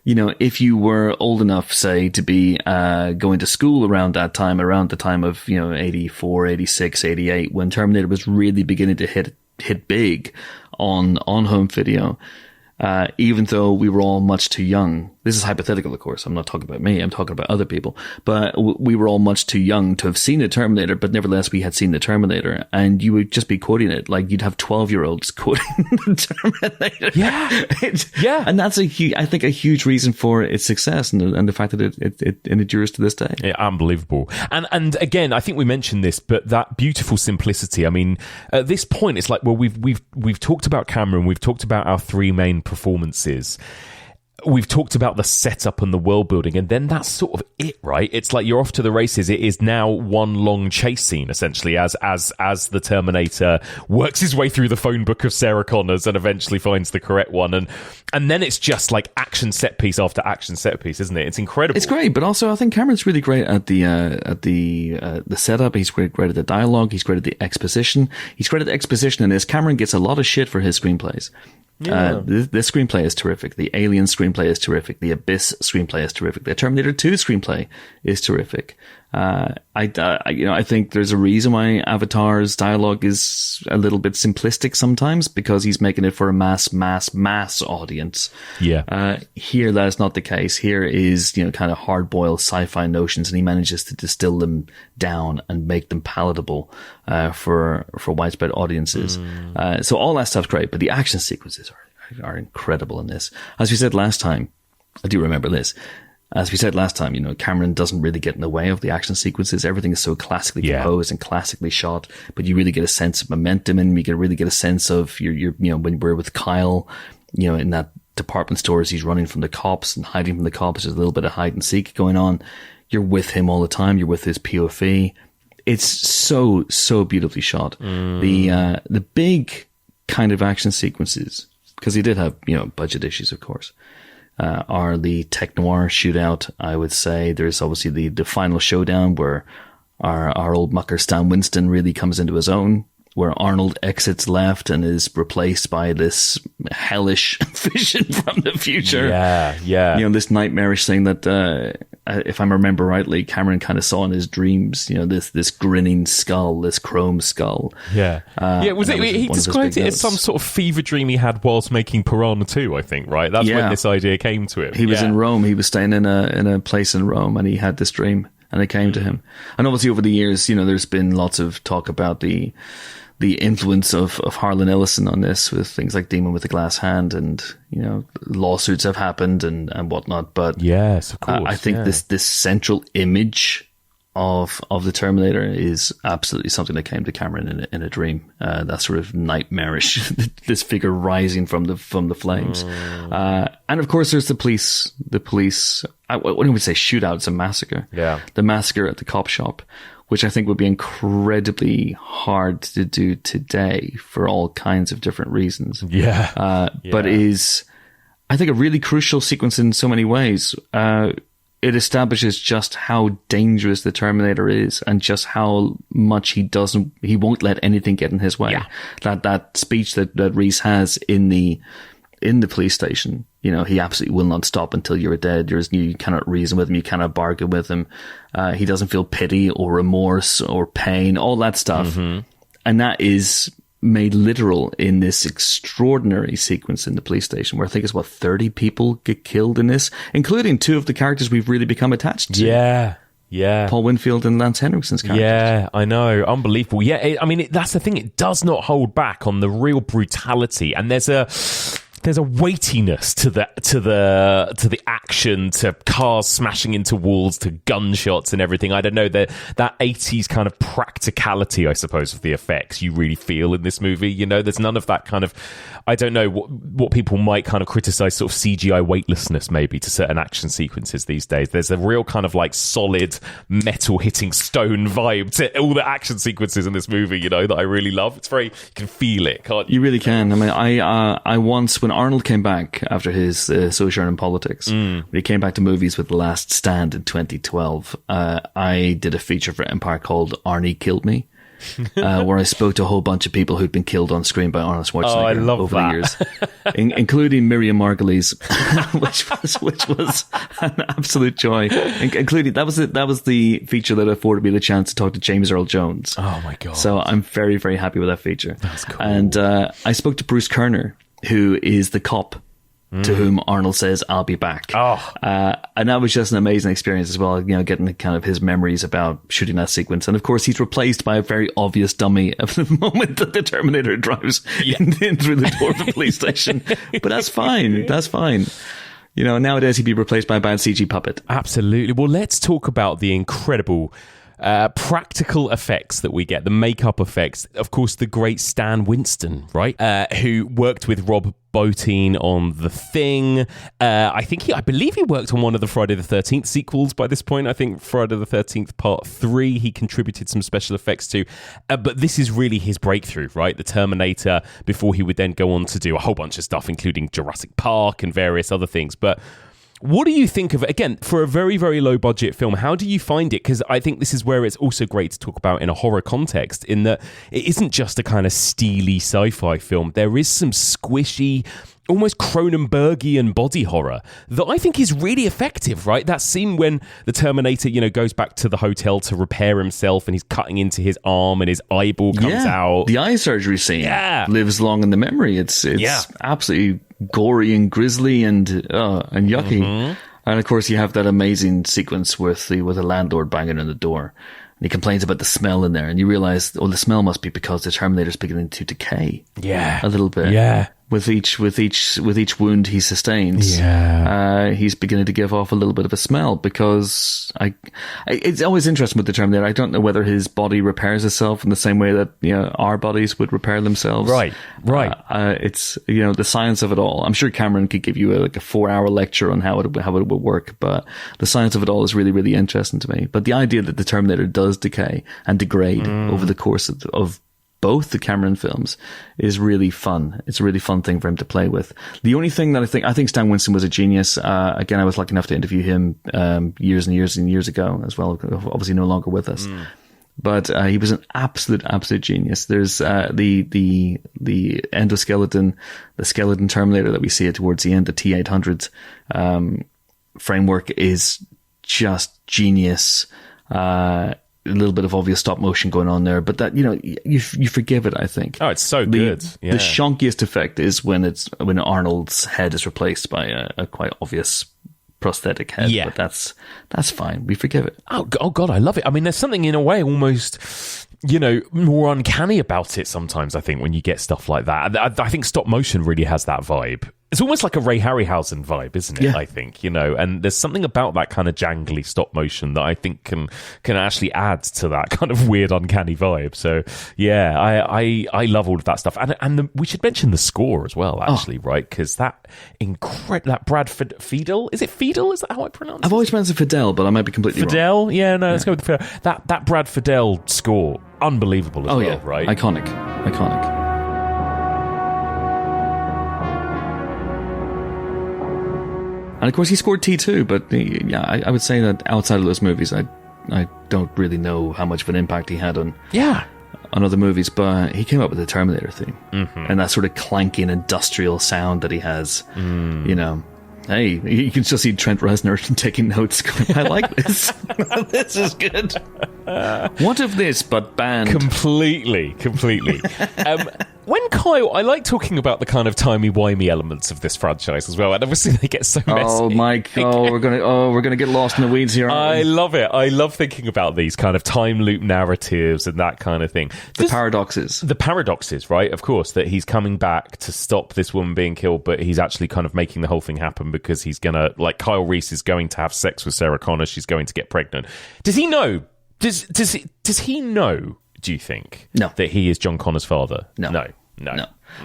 if you were old enough, say, to be going to school around that time, around the time of 84, 86, 88, when Terminator was really beginning to hit big on home video, even though we were all much too young. This is hypothetical, of course. I'm not talking about me. I'm talking about other people. But we were all much too young to have seen the Terminator, but nevertheless, we had seen the Terminator. And you would just be quoting it. Like, you'd have 12-year-olds quoting the Terminator. Yeah. And that's I think a huge reason for its success and the fact that it endures to this day. Yeah, unbelievable. And again, I think we mentioned this, but that beautiful simplicity. I mean, at this point, it's like, well, we've talked about Cameron. We've talked about our three main performances. we've talked about the setup and the world building, and then that's sort of it, right? It's like you're off to the races. It is now one long chase scene, essentially, as the Terminator works his way through the phone book of Sarah Connors and eventually finds the correct one, and then it's just like action set piece after action set piece, isn't it? It's incredible. It's great, but also I think Cameron's really great at the setup. He's great at the dialogue. He's great at the exposition. He's great at the exposition in this. Cameron gets a lot of shit for his screenplays. Yeah. This screenplay is terrific. The Alien screenplay is terrific. The Abyss screenplay is terrific. The Terminator 2 screenplay is terrific. I think there's a reason why Avatar's dialogue is a little bit simplistic sometimes, because he's making it for a mass audience. Yeah. Here, that is not the case. Here is, kind of hard-boiled sci-fi notions, and he manages to distill them down and make them palatable, for widespread audiences. So all that stuff's great, but the action sequences are incredible in this. As we said last time, I do remember this. As we said last time, Cameron doesn't really get in the way of the action sequences. Everything is so classically composed and classically shot, but you really get a sense of momentum, and you really get a sense of your when we're with Kyle, in that department store as he's running from the cops and hiding from the cops. There's a little bit of hide and seek going on. You're with him all the time. You're with his POV. It's so beautifully shot. The big kind of action sequences, because he did have, budget issues, of course, are the tech noir shootout. I would say there's obviously the final showdown where our old mucker Stan Winston really comes into his own, where Arnold exits left and is replaced by this hellish vision from the future. Yeah. This nightmarish thing that, if I remember rightly, Cameron kind of saw in his dreams, this grinning skull, this chrome skull. Yeah. He described it as some sort of fever dream he had whilst making Piranha 2, I think, right? That's when this idea came to him. He was in Rome. He was staying in a place in Rome, and he had this dream, and it came to him. And obviously over the years, there's been lots of talk about the influence of Harlan Ellison on this, with things like Demon with the Glass Hand, and lawsuits have happened and whatnot. But yes, of course, I think this central image of the Terminator is absolutely something that came to Cameron in a dream. That sort of nightmarish, this figure rising from the flames. And of course, there's the police. I wouldn't even say shootout; it's a massacre. Yeah, the massacre at the cop shop, which I think would be incredibly hard to do today for all kinds of different reasons. But is, I think, a really crucial sequence in so many ways. It establishes just how dangerous the Terminator is, and just how much he won't let anything get in his way. Yeah. That speech that Reese has in the police station, he absolutely will not stop until you're dead. You cannot reason with him. You cannot bargain with him. He doesn't feel pity or remorse or pain, all that stuff. Mm-hmm. And that is made literal in this extraordinary sequence in the police station, where I think it's 30 people get killed in this, including two of the characters we've really become attached to. Yeah. Paul Winfield and Lance Henriksen's characters. Yeah, I know. Unbelievable. Yeah, that's the thing. It does not hold back on the real brutality, and there's a weightiness to the action, to cars smashing into walls, to gunshots and everything. I don't know, that 80s kind of practicality, I suppose, of the effects you really feel in this movie. There's none of that kind of, I don't know, what people might kind of criticize, sort of CGI weightlessness maybe to certain action sequences these days. There's a real kind of like solid metal hitting stone vibe to all the action sequences in this movie, that I really love. It's very, you can feel it, can't you? You really can. I once, when Arnold came back after his sojourn in politics, when he came back to movies with The Last Stand in 2012, I did a feature for Empire called Arnie Killed Me, where I spoke to a whole bunch of people who'd been killed on screen by Arnold Schwarzenegger over the years, including Miriam Margolyes, which was an absolute joy. Including that was the feature that afforded me the chance to talk to James Earl Jones. Oh my god! So I'm very, very happy with that feature. That's cool. And I spoke to Bruce Kerner, who is the cop to whom Arnold says, "I'll be back." And that was just an amazing experience as well, getting kind of his memories about shooting that sequence. And of course, he's replaced by a very obvious dummy of the moment that the Terminator drives in through the door of the police station. But that's fine. That's fine. Nowadays he'd be replaced by a bad CG puppet. Absolutely. Well, let's talk about the incredible practical effects that we get, the makeup effects, of course, the great Stan Winston, right? Who worked with Rob Bottin on The Thing. I believe he worked on one of the Friday the 13th sequels by this point. I think Friday the 13th Part 3 he contributed some special effects to. But this is really his breakthrough, right? The Terminator, before he would then go on to do a whole bunch of stuff, including Jurassic Park and various other things. But what do you think of it? Again, for a very, very low budget film, how do you find it? Because I think this is where it's also great to talk about in a horror context, in that it isn't just a kind of steely sci-fi film. There is some squishy, almost Cronenbergian body horror that I think is really effective, right? That scene when the Terminator, goes back to the hotel to repair himself and he's cutting into his arm and his eyeball comes out. The eye surgery scene lives long in the memory. It's absolutely gory and grisly and yucky. And of course you have that amazing sequence with the landlord banging on the door. And he complains about the smell in there, and you realize, the smell must be because the Terminator's beginning to decay. Yeah. A little bit. Yeah. With each wound he sustains, he's beginning to give off a little bit of a smell, because it's always interesting with the Terminator. I don't know whether his body repairs itself in the same way that our bodies would repair themselves. Right. It's the science of it all. I'm sure Cameron could give you a 4-hour lecture on how it would work, but the science of it all is really, really interesting to me. But the idea that the Terminator does decay and degrade over the course of both the Cameron films is really fun. It's a really fun thing for him to play with. The only thing that I think Stan Winston was a genius. Again, I was lucky enough to interview him years and years and years ago as well. Obviously, no longer with us, but he was an absolute genius. There's the endoskeleton, the skeleton Terminator that we see towards the end, the T-800 framework is just genius. A little bit of obvious stop motion going on there, but that you forgive it. I think. Oh, it's so good. The shonkiest effect is when Arnold's head is replaced by a quite obvious prosthetic head. Yeah, but that's fine. We forgive it. Oh God, I love it. I mean, there's something in a way almost more uncanny about it sometimes. I think when you get stuff like that, I think stop motion really has that vibe. It's almost like a Ray Harryhausen vibe, isn't it? Yeah. I think, and there's something about that kind of jangly stop motion that I think can actually add to that kind of weird, uncanny vibe. So, yeah, I love all of that stuff. And we should mention the score as well, actually, right? Because that Brad Fiedel, is it Fiedel? Is that how I pronounce it? I've always pronounced it Fidel, but I might be completely wrong. Fidel? Yeah, no, let's go with Fidel. That Brad Fiedel score, unbelievable as well, right? Iconic. And of course, he scored T2, but I would say that outside of those movies, I don't really know how much of an impact he had on other movies, but he came up with the Terminator theme. And that sort of clanking industrial sound that he has, Hey, you can still see Trent Reznor taking notes going, I like this. This is good. What of this but banned? Completely. When Kyle, I like talking about the kind of timey-wimey elements of this franchise as well, and obviously they get so messy. Oh, Mike, we're gonna get lost in the weeds here. I love it. I love thinking about these kind of time loop narratives and that kind of thing. The paradoxes, right? Of course, that he's coming back to stop this woman being killed, but he's actually kind of making the whole thing happen because he's gonna, like, Kyle Reese is going to have sex with Sarah Connor. She's going to get pregnant. Does he know? Does he know? Do you think? No. That he is John Connor's father? No.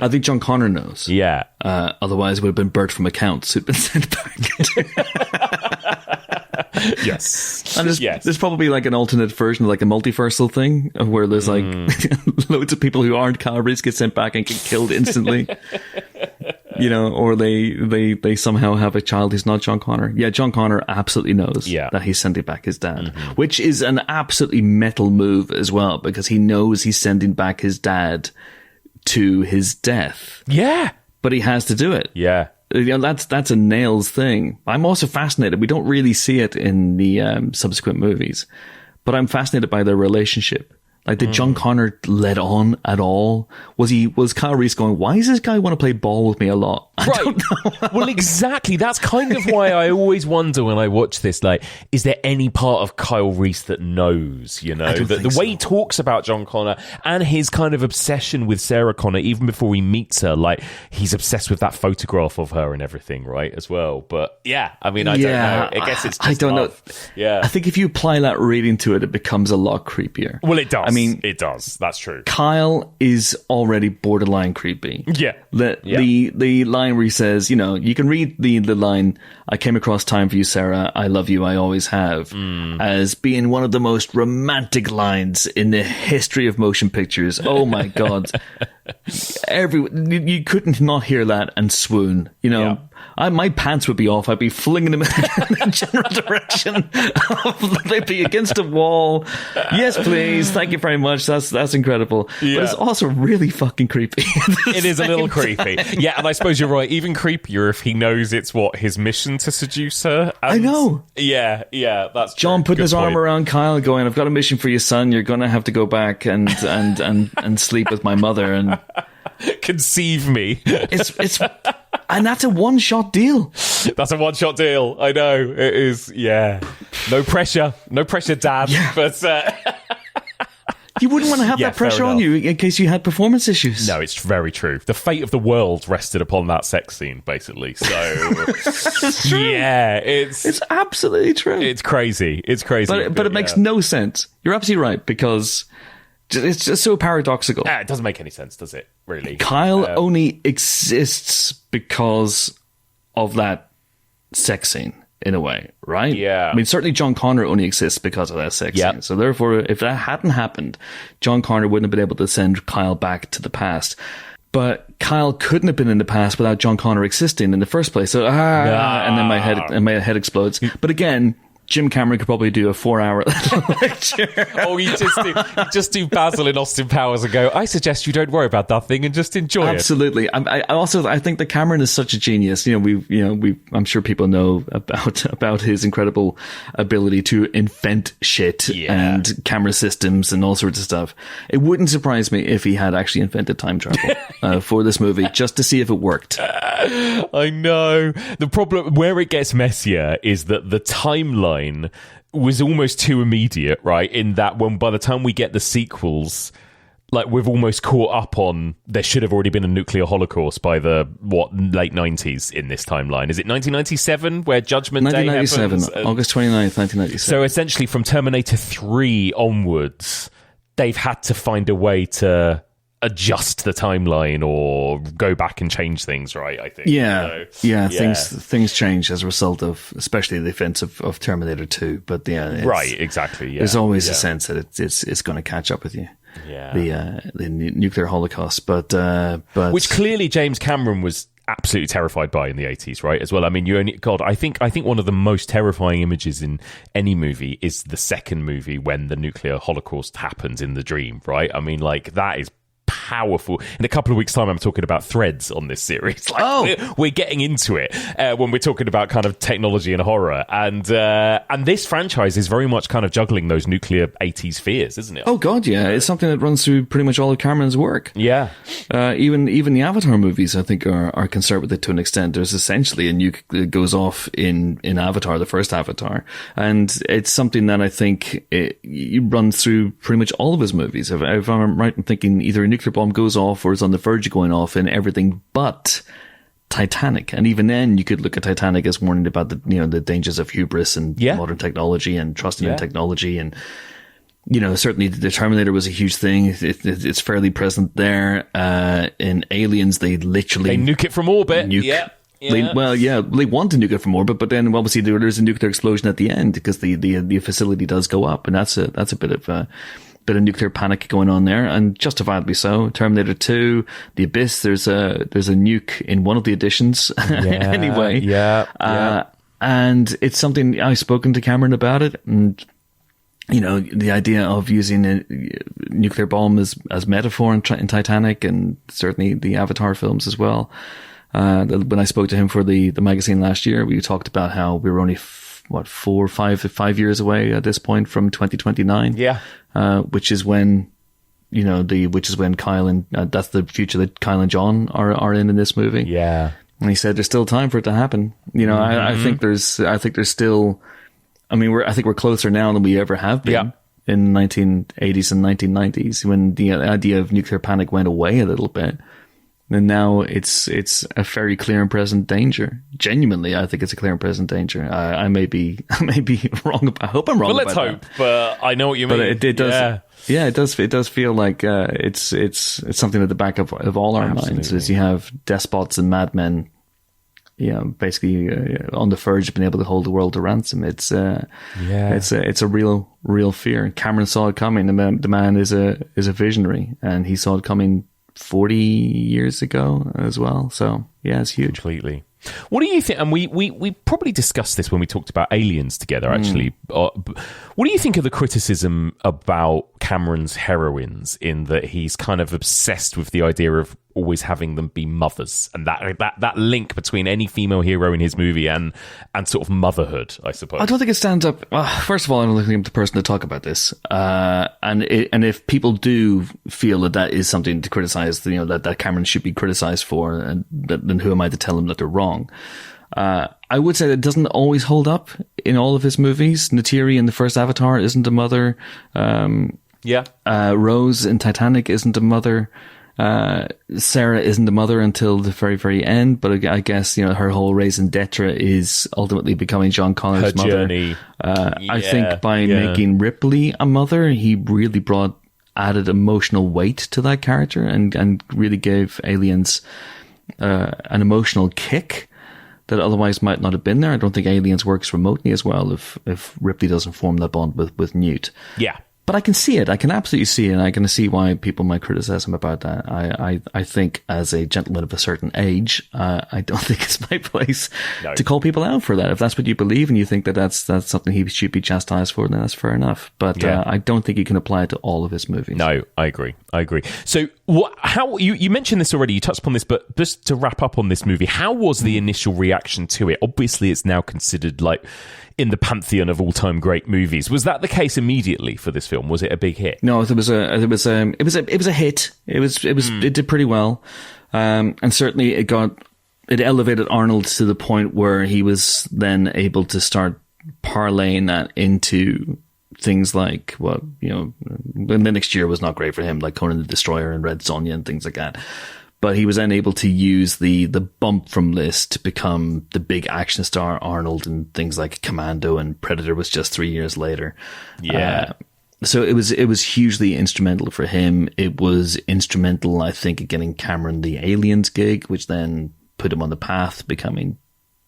I think John Connor knows. Yeah. Otherwise, it would have been bird from accounts who'd been sent back. Yes. And there's probably like an alternate version, like a multiversal thing, where there's like loads of people who aren't Kyle Reese get sent back and get killed instantly. Or they somehow have a child who's not John Connor. Yeah, John Connor absolutely knows that he's sending back his dad, which is an absolutely metal move as well, because he knows he's sending back his dad to his death. Yeah. But he has to do it. Yeah. That's a Nails thing. I'm also fascinated. We don't really see it in the subsequent movies, but I'm fascinated by their relationship. Like, did John Connor let on at all? Was Kyle Reese going, why does this guy want to play ball with me a lot? I don't know. Well, exactly. That's kind of why I always wonder when I watch this, like, is there any part of Kyle Reese that knows, you know? The way he talks about John Connor and his kind of obsession with Sarah Connor, even before he meets her, like, he's obsessed with that photograph of her and everything, right, as well. But, yeah, I mean, I don't know. I guess it's just I don't love. know. Yeah. I think if you apply that reading to it, it becomes a lot creepier. Well, it does. I mean, it does. That's true. Kyle is already borderline creepy. Yeah. The line where he says, you know, you can read the line, I came across Time for You, Sarah, I love you, I always have, as being one of the most romantic lines in the history of motion pictures. Oh my God. You couldn't not hear that and swoon, you know. Yeah. My pants would be off. I'd be flinging them in the general direction. They'd be against a wall. Yes, please. Thank you very much. That's incredible. Yeah. But it's also really fucking creepy. It is a little creepy. Yeah, and I suppose you're right. Even creepier if he knows it's his mission to seduce her. And I know. Yeah, that's John true. putting his arm around Kyle, going, "I've got a mission for you, son. You're going to have to go back and sleep with my mother and conceive me." It's. And that's a one-shot deal. That's a one-shot deal. I know. It is, yeah. No pressure, Dad. Yeah. But you wouldn't want to have that pressure on you in case you had performance issues. No, it's very true. The fate of the world rested upon that sex scene, basically. So, it's true. Yeah, it's absolutely true. It's crazy. But it makes no sense. You're absolutely right, because it's just so paradoxical. It doesn't make any sense, does it? Really, Kyle only exists because of that sex scene, in a way, right? Yeah. I mean, certainly John Connor only exists because of that sex scene. So therefore, if that hadn't happened, John Connor wouldn't have been able to send Kyle back to the past. But Kyle couldn't have been in the past without John Connor existing in the first place. So, and then my head explodes. But again, Jim Cameron could probably do a 4-hour lecture. Oh, you just do Basil in Austin Powers and go, I suggest you don't worry about that thing and just enjoy it. Absolutely. I think that Cameron is such a genius. I'm sure people know about his incredible ability to invent shit and camera systems and all sorts of stuff. It wouldn't surprise me if he had actually invented time travel for this movie, just to see if it worked. I know. The problem where it gets messier is that the timeline was almost too immediate, right? In that by the time we get the sequels, like, we've almost caught up on there should have already been a nuclear holocaust by the late 90s in this timeline. Is it 1997 where Judgment Day happens? 1997, August 29th, 1997. So essentially from Terminator 3 onwards, they've had to find a way to adjust the timeline or go back and change things, right? I think. Things change as a result of, especially the events of Terminator 2. But right, exactly. Yeah, there's always a sense that it's going to catch up with you. Yeah, the nuclear holocaust, but which clearly James Cameron was absolutely terrified by in the 80s, right? As well. I mean, I think one of the most terrifying images in any movie is the second movie when the nuclear holocaust happens in the dream, right? I mean, like, that is powerful. In a couple of weeks' time, I'm talking about threads on this series. Like, we're getting into it when we're talking about kind of technology and horror, and this franchise is very much kind of juggling those nuclear 80s fears, isn't it? Oh God, yeah, it's something that runs through pretty much all of Cameron's work. Yeah, even the Avatar movies, I think, are concerned with it to an extent. There's essentially a nuke that goes off in Avatar, the first Avatar, and it's something that I think you run through pretty much all of his movies. If I'm right in thinking, either a nuclear bomb goes off or is on the verge of going off in everything but Titanic. And even then, you could look at Titanic as warning about the dangers of hubris and modern technology and trusting in technology. And certainly the Terminator was a huge thing. It's fairly present there. In Aliens, they nuke it from orbit. Yeah. They want to nuke it from orbit, but then obviously there's a nuclear explosion at the end because the facility does go up, and that's a bit of nuclear panic going on there, and justifiably so. Terminator 2, The Abyss, there's a nuke in one of the editions anyway. And it's something I've spoken to Cameron about it, and the idea of using a nuclear bomb as metaphor in Titanic, and certainly the Avatar films as well. When I spoke to him for the magazine last year, we talked about how we were only 5 years away at this point from 2029. Yeah. Which is when which is when Kyle and that's the future that Kyle and John are in this movie. Yeah. And he said there's still time for it to happen. I think there's still, I think we're closer now than we ever have been in 1980s and 1990s when the idea of nuclear panic went away a little bit. And now it's a very clear and present danger. Genuinely, I think it's a clear and present danger. I may be wrong. I hope I'm wrong. Well, let's hope. That. But I know what you mean. But it does. Yeah, it does. It does feel like it's something at the back of all our minds. As you have despots and madmen, basically on the verge of being able to hold the world to ransom. It's a real fear. Cameron saw it coming. The man is a visionary, and he saw it coming 40 years ago as well. So yeah, it's huge. Completely. What do you think? And we probably discussed this when we talked about Aliens together, actually. What do you think of the criticism about Cameron's heroines in that he's kind of obsessed with the idea of always having them be mothers, and that link between any female hero in his movie and sort of motherhood, I suppose? I don't think it stands up. First of all, I don't think I'm the person to talk about this. And if people do feel that is something to criticize, that Cameron should be criticized for, and then who am I to tell them that they're wrong? I would say that it doesn't always hold up in all of his movies. Neytiri in the first Avatar isn't a mother. Rose in Titanic isn't a mother. Sarah isn't the mother until the very, very end, but I guess, her whole raison d'etre is ultimately becoming John Connor's her mother. Journey. I think by making Ripley a mother, he really added emotional weight to that character and really gave Aliens an emotional kick that otherwise might not have been there. I don't think Aliens works remotely as well if Ripley doesn't form that bond with Newt. Yeah. But I can see it. I can absolutely see it. And I can see why people might criticize him about that. I think as a gentleman of a certain age, I don't think it's my place to call people out for that. If that's what you believe and you think that that's something he should be chastised for, then that's fair enough. But I don't think you can apply it to all of his movies. No, I agree. So how you mentioned this already, you touched upon this, but just to wrap up on this movie, how was the initial reaction to it? Obviously, it's now considered like in the pantheon of all-time great movies. Was that the case immediately for this film? Was it a big hit? No, it was a hit. It did pretty well, and certainly it elevated Arnold to the point where he was then able to start parlaying that into things like the next year was not great for him, like Conan the Destroyer and Red Sonja and things like that. But he was then able to use the bump from this to become the big action star Arnold and things like Commando, and Predator was just 3 years later. Yeah. So it was hugely instrumental for him. It was instrumental, I think, in getting Cameron the Aliens gig, which then put him on the path becoming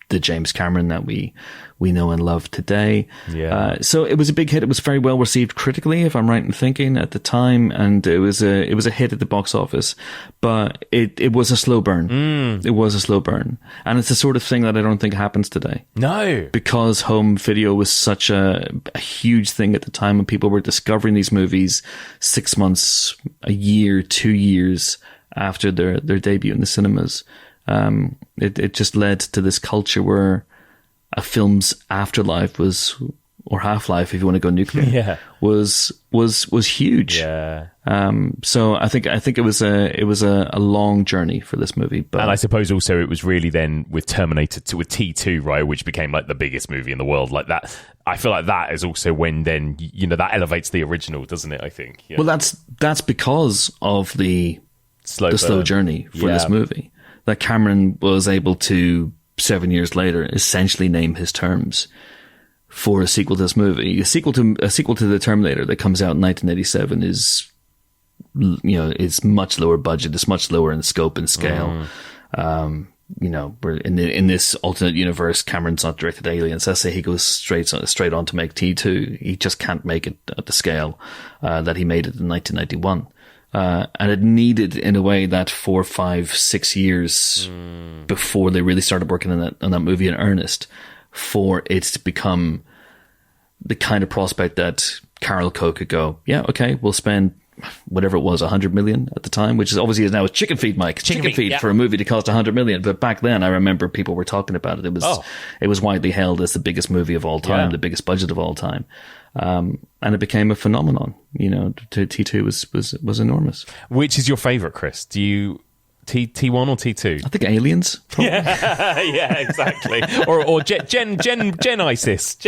the James Cameron that we know and love today. Yeah. So it was a big hit. It was very well received critically, if I'm right in thinking, at the time, and it was a hit at the box office. But it was a slow burn. It was a slow burn, and it's the sort of thing that I don't think happens today. No, because home video was such a huge thing at the time, when people were discovering these movies 6 months, a year, 2 years after their debut in the cinemas. It just led to this culture where a film's afterlife or half-life, if you want to go nuclear, was huge. Yeah. So I think it was a long journey for this movie. But and I suppose also it was really then with Terminator with T2, right, which became like the biggest movie in the world. Like that, I feel like that is also when then that elevates the original, doesn't it? I think. Yeah. Well, that's because of the slow journey for this movie. That Cameron was able to, 7 years later, essentially name his terms for a sequel to this movie. A sequel to the Terminator that comes out in 1987 is much lower budget. It's much lower in scope and scale. We're in this alternate universe, Cameron's not directed Aliens. Let's say he goes straight on to make T2. He just can't make it at the scale that he made it in 1991. And it needed, in a way, that 4, 5, 6 years before they really started working on that movie in earnest, for it to become the kind of prospect that Carol Coe could go, yeah, okay, we'll spend whatever it was, 100 million at the time, which is obviously now a chicken feed, Mike. Chicken feed yeah. for a movie to cost 100 million. But back then, I remember people were talking about it. It was widely held as the biggest movie of all time, the biggest budget of all time. And it became a phenomenon. You know, T2 was enormous. Which is your favorite, Chris? Do you T1 or T2? I think Aliens. Probably. Yeah, exactly. or Genesis,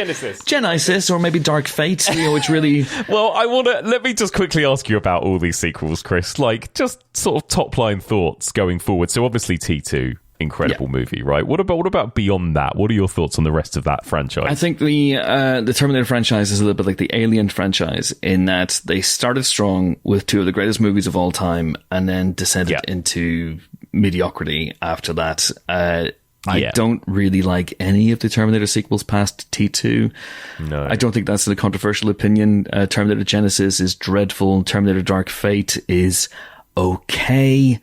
or maybe Dark Fate. You know, which really. Well, let me just quickly ask you about all these sequels, Chris. Like, just sort of top line thoughts going forward. So obviously T2. Incredible movie, right? What about beyond that? What are your thoughts on the rest of that franchise? I think the Terminator franchise is a little bit like the Alien franchise in that they started strong with two of the greatest movies of all time and then descended into mediocrity after that. I don't really like any of the Terminator sequels past T2. No. I don't think that's a controversial opinion. Terminator Genesis is dreadful. Terminator Dark Fate is okay.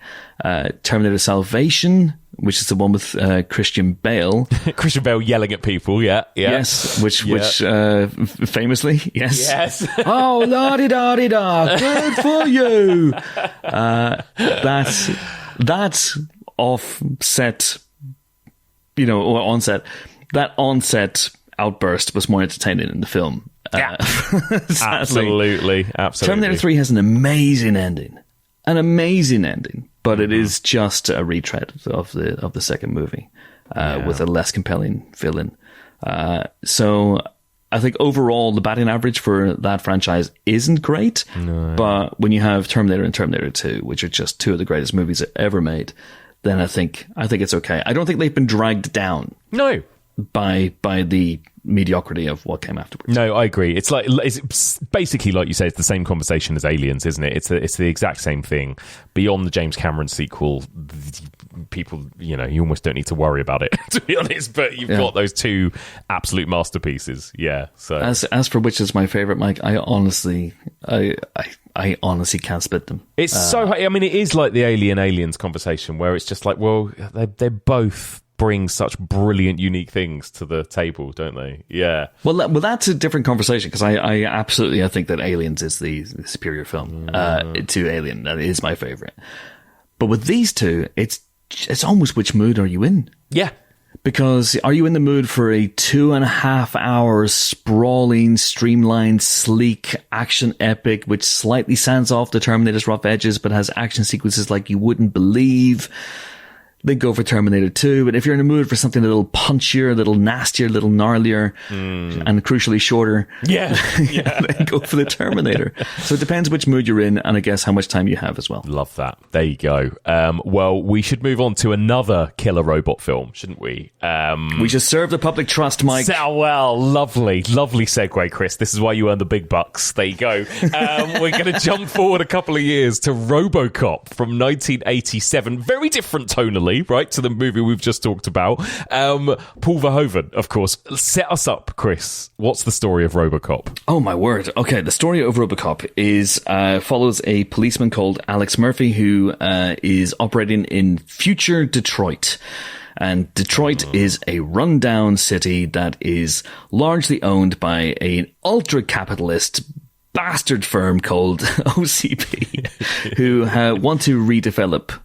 Terminator Salvation, which is the one with Christian Bale. Christian Bale yelling at people, yeah. Yes, which famously, yes. Yes. Oh, la-di-da-di-da, good for you. That's offset, you know, or onset. That onset outburst was more entertaining in the film. Yeah. Absolutely. Terminator 3 has an amazing ending. But it is just a retread of the second movie with a less compelling villain. So I think overall the batting average for that franchise isn't great. No. But when you have Terminator and Terminator 2, which are just two of the greatest movies ever made, then I think it's okay. I don't think they've been dragged down. No. By the mediocrity of what came afterwards. No, I agree. It's basically, like you say, it's the same conversation as Aliens, isn't it? It's the exact same thing. Beyond the James Cameron sequel, people, you know, you almost don't need to worry about it, to be honest. But you've got those two absolute masterpieces. Yeah. So as for which is my favorite, Mike, I honestly can't split them. It's so. I mean, it is like the Aliens conversation where it's just like, well, they're both bring such brilliant, unique things to the table, don't they? Yeah. Well, that's a different conversation because I absolutely think that Aliens is the superior film to Alien. That is my favorite. But with these two, it's almost which mood are you in? Yeah. Because are you in the mood for a 2.5 hour sprawling, streamlined, sleek action epic which slightly sands off the Terminator's rough edges but has action sequences like you wouldn't believe? Then go for Terminator 2. And if you're in the mood for something a little punchier, a little nastier, a little gnarlier, and crucially shorter, then go for the Terminator. So it depends which mood you're in, and I guess how much time you have as well. Love that. There you go. Well, we should move on to another killer robot film, shouldn't we? We should serve the public trust, Mike. Well, lovely segue, Chris. This is why you earn the big bucks. There you go. We're going to jump forward a couple of years to RoboCop from 1987. Very different tonally, right, to the movie we've just talked about. Paul Verhoeven, of course. Set us up, Chris. What's the story of RoboCop? Oh, my word. Okay, the story of RoboCop is follows a policeman called Alex Murphy who is operating in future Detroit. And Detroit is a rundown city that is largely owned by an ultra-capitalist bastard firm called OCP, who want to redevelop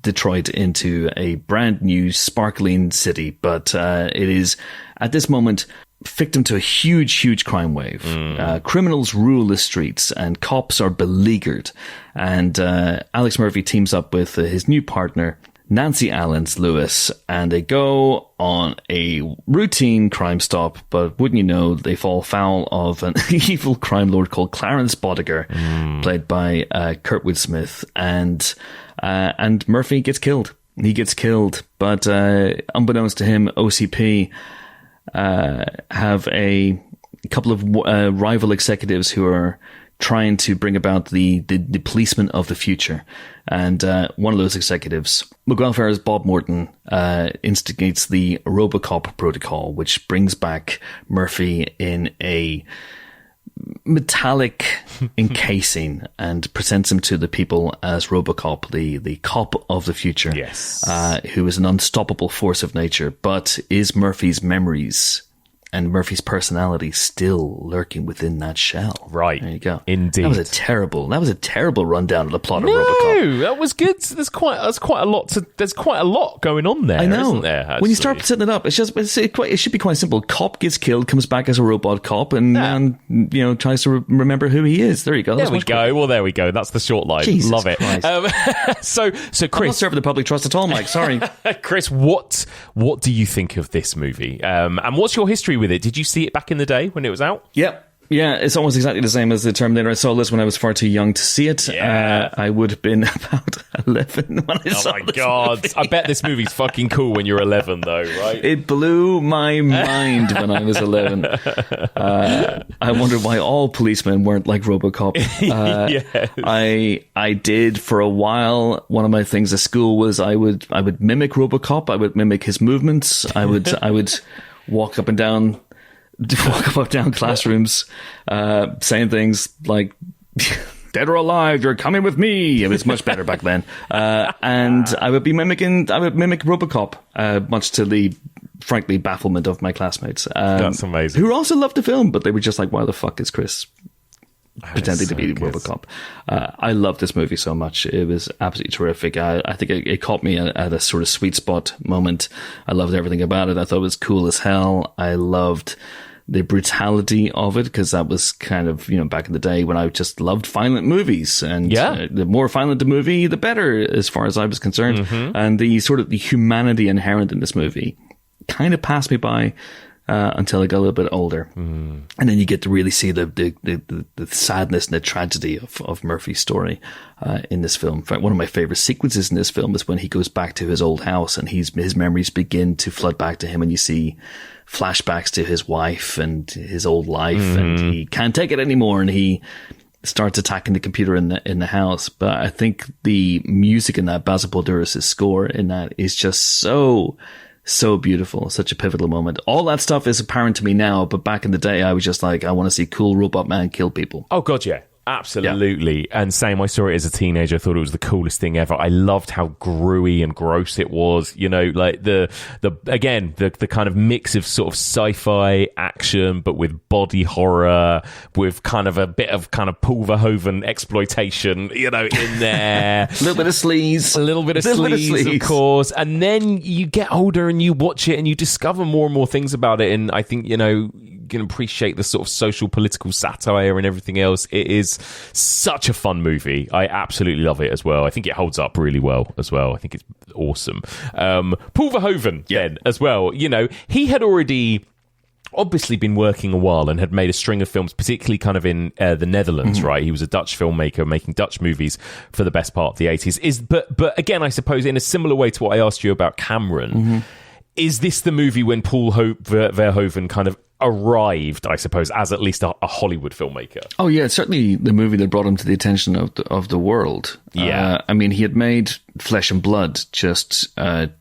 Detroit into a brand new sparkling city, but it is at this moment victim to a huge crime wave. Criminals rule the streets and cops are beleaguered, and Alex Murphy teams up with his new partner Nancy Allens Lewis, and they go on a routine crime stop, but wouldn't you know, they fall foul of an evil crime lord called Clarence Bodiger, played by Kurtwood Smith, and Murphy gets killed. He gets killed, but unbeknownst to him, OCP have a couple of rival executives who are trying to bring about the policeman of the future. And one of those executives, Miguel Ferrer's Bob Morton, instigates the RoboCop protocol, which brings back Murphy in a metallic encasing and presents him to the people as RoboCop, the cop of the future. Yes. Who is an unstoppable force of nature, but is Murphy's memories and Murphy's personality still lurking within that shell. Right. There you go. Indeed. That was a terrible rundown of the plot of RoboCop. No, that was good. There's quite a lot going on there. I know. Isn't there, when you actually? start setting it up, it should be quite simple. Cop gets killed, comes back as a robot cop, and tries to remember who he is. There you go. There we go. Well, there we go. That's the short line. Jesus Love it. So I'm Chris, not serving the public trust at all, Mike. Sorry. Chris, what do you think of this movie? And what's your history with it? Did you see it back in the day when it was out? Yep. Yeah, it's almost exactly the same as the Terminator. I saw this when I was far too young to see it. Yeah. I would have been about 11 when I saw it. Oh my God. Movie. I bet this movie's fucking cool when you're 11 though, right? It blew my mind when I was 11. I wondered why all policemen weren't like RoboCop. Yes. I did for a while. One of my things at school was I would mimic RoboCop. I would mimic his movements. I would walk up and down classrooms, saying things like, "Dead or alive, you're coming with me." It was much better back then. And I would mimic RoboCop, much to the, frankly, bafflement of my classmates. That's amazing. Who also loved the film, but they were just like, why the fuck is Chris pretending to be good. RoboCop? I love this movie so much. It was absolutely terrific. I think it caught me at a sort of sweet spot moment. I loved everything about it. I thought it was cool as hell. I loved the brutality of it, because that was kind of, back in the day when I just loved violent movies, and the more violent the movie, the better, as far as I was concerned. Mm-hmm. And the sort of the humanity inherent in this movie kind of passed me by until I got a little bit older. And then you get to really see the sadness and the tragedy of Murphy's story in this film. In fact, one of my favorite sequences in this film is when he goes back to his old house and his memories begin to flood back to him, and you see flashbacks to his wife and his old life, and he can't take it anymore, and he starts attacking the computer in the house. But I think the music in that, Basil Poledouris' score in that, is just so beautiful. Such a pivotal moment. All that stuff is apparent to me now, but back in the day, I was just like, I want to see cool robot man kill people. Oh God, yeah. Absolutely. Yeah. And same, I saw it as a teenager. I thought it was the coolest thing ever. I loved how gruey and gross it was. Like the kind of mix of sort of sci-fi action, but with body horror, with kind of a bit of kind of Paul Verhoeven exploitation, in there. A little bit of sleaze. A little bit of sleaze, of course. And then you get older and you watch it and you discover more and more things about it. And I think, you can appreciate the sort of social political satire and everything else. It is such a fun movie. I absolutely love it as well. I think it holds up really well as well. I think it's awesome. Paul Verhoeven then as well. He had already obviously been working a while and had made a string of films, particularly kind of in the Netherlands, right? He was a Dutch filmmaker making Dutch movies for the best part of the 80s. But again, I suppose in a similar way to what I asked you about Cameron, is this the movie when Paul Verhoeven kind of arrived, I suppose, as at least a Hollywood filmmaker? Oh yeah, it's certainly the movie that brought him to the attention of the world. Yeah, I mean, he had made Flesh and Blood just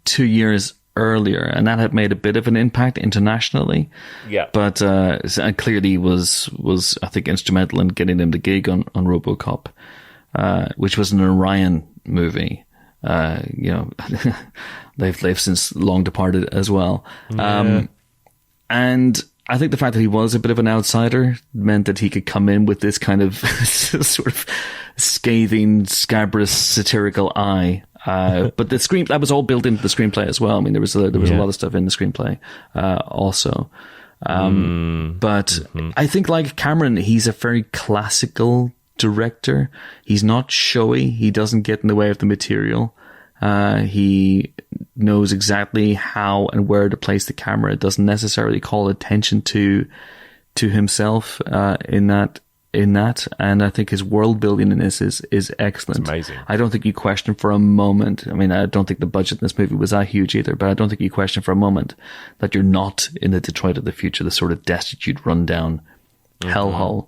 2 years earlier, and that had made a bit of an impact internationally. Yeah, but clearly was I think instrumental in getting him the gig on RoboCop, which was an Orion movie. They've since long departed as well. And I think the fact that he was a bit of an outsider meant that he could come in with this kind of sort of scathing, scabrous, satirical eye. But that was all built into the screenplay as well. I mean, there was a lot of stuff in the screenplay also. But I think, like Cameron, he's a very classical director. He's not showy. He doesn't get in the way of the material. He knows exactly how and where to place the camera. It doesn't necessarily call attention to himself in that. And I think his world building in this is excellent. It's amazing. I don't think you question for a moment. I mean, I don't think the budget in this movie was that huge either, but I don't think you question for a moment that you're not in the Detroit of the future, the sort of destitute, rundown hellhole.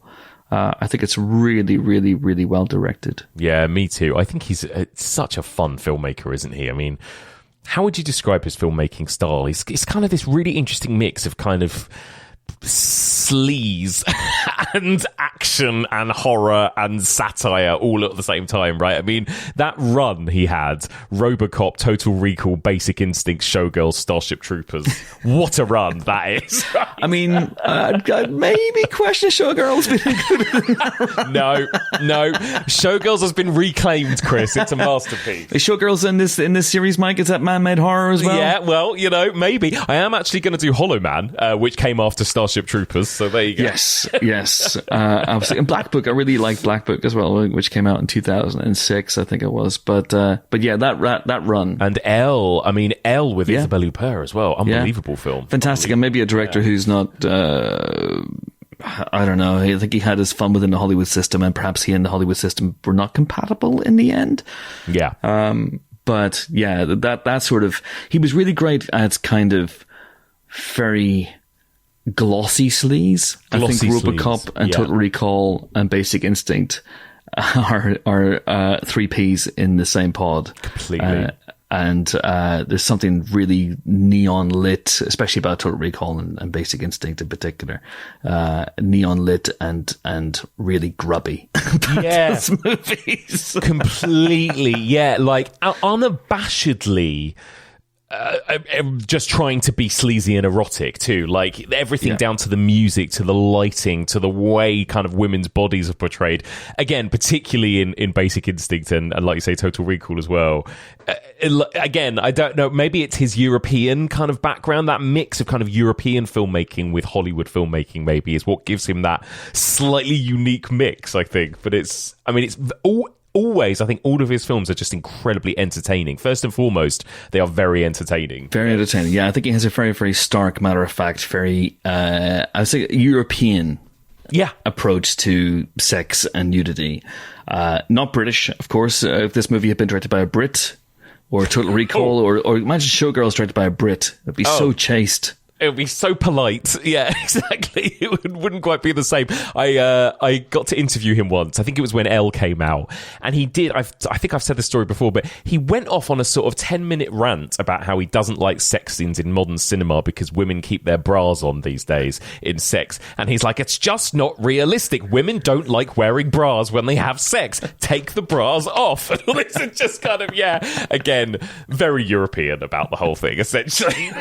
I think it's really, really, really well directed. Yeah, me too. I think he's such a fun filmmaker, isn't he? I mean, how would you describe his filmmaking style? It's kind of this really interesting mix of kind of sleaze and action and horror and satire all at the same time, right? I mean, that run he had, RoboCop, Total Recall, Basic Instinct, Showgirls, Starship Troopers. What a run that is. Right? I mean, I'd maybe question Showgirls being included. No. Showgirls has been reclaimed, Chris. It's a masterpiece. Is Showgirls in this series, Mike? Is that man-made horror as well? Yeah, well, you know, maybe. I am actually going to do Hollow Man, which came after Starship Troopers, so there you go. Yes. Absolutely. And Black Book, I really like Black Book as well, which came out in 2006, I think it was. But yeah, that run. And Elle with Isabelle Huppert as well. Unbelievable film. Fantastic. And maybe a director who's not... I don't know. I think he had his fun within the Hollywood system, and perhaps he and the Hollywood system were not compatible in the end. Yeah. But yeah, that sort of, he was really great at kind of very glossy sleaze. I think RoboCop and Total Recall and Basic Instinct are three peas in the same pod. Completely. And there's something really neon lit, especially about Total Recall and Basic Instinct in particular. Neon lit and really grubby about those movies. Completely, yeah. Like, unabashedly... just trying to be sleazy and erotic too, like everything down to the music, to the lighting, to the way kind of women's bodies are portrayed, again particularly in Basic Instinct and like you say Total Recall as well. Again, I don't know, maybe it's his European kind of background, that mix of kind of European filmmaking with Hollywood filmmaking maybe is what gives him that slightly unique mix, I think. But it's always, I think all of his films are just incredibly entertaining. First and foremost, they are very entertaining. Very entertaining. Yeah, I think he has a very, very stark, matter-of-fact, very, I would say, European approach to sex and nudity. Not British, of course. If this movie had been directed by a Brit, or Total Recall, or imagine Showgirls directed by a Brit. It'd be so chaste. It would be so polite. Yeah, exactly. It wouldn't quite be the same. I got to interview him once. I think it was when Elle came out. And he did, I think I've said this story before, but he went off on a sort of 10-minute rant about how he doesn't like sex scenes in modern cinema because women keep their bras on these days in sex. And he's like, it's just not realistic. Women don't like wearing bras when they have sex. Take the bras off. And all this is just kind of, again, very European about the whole thing, essentially.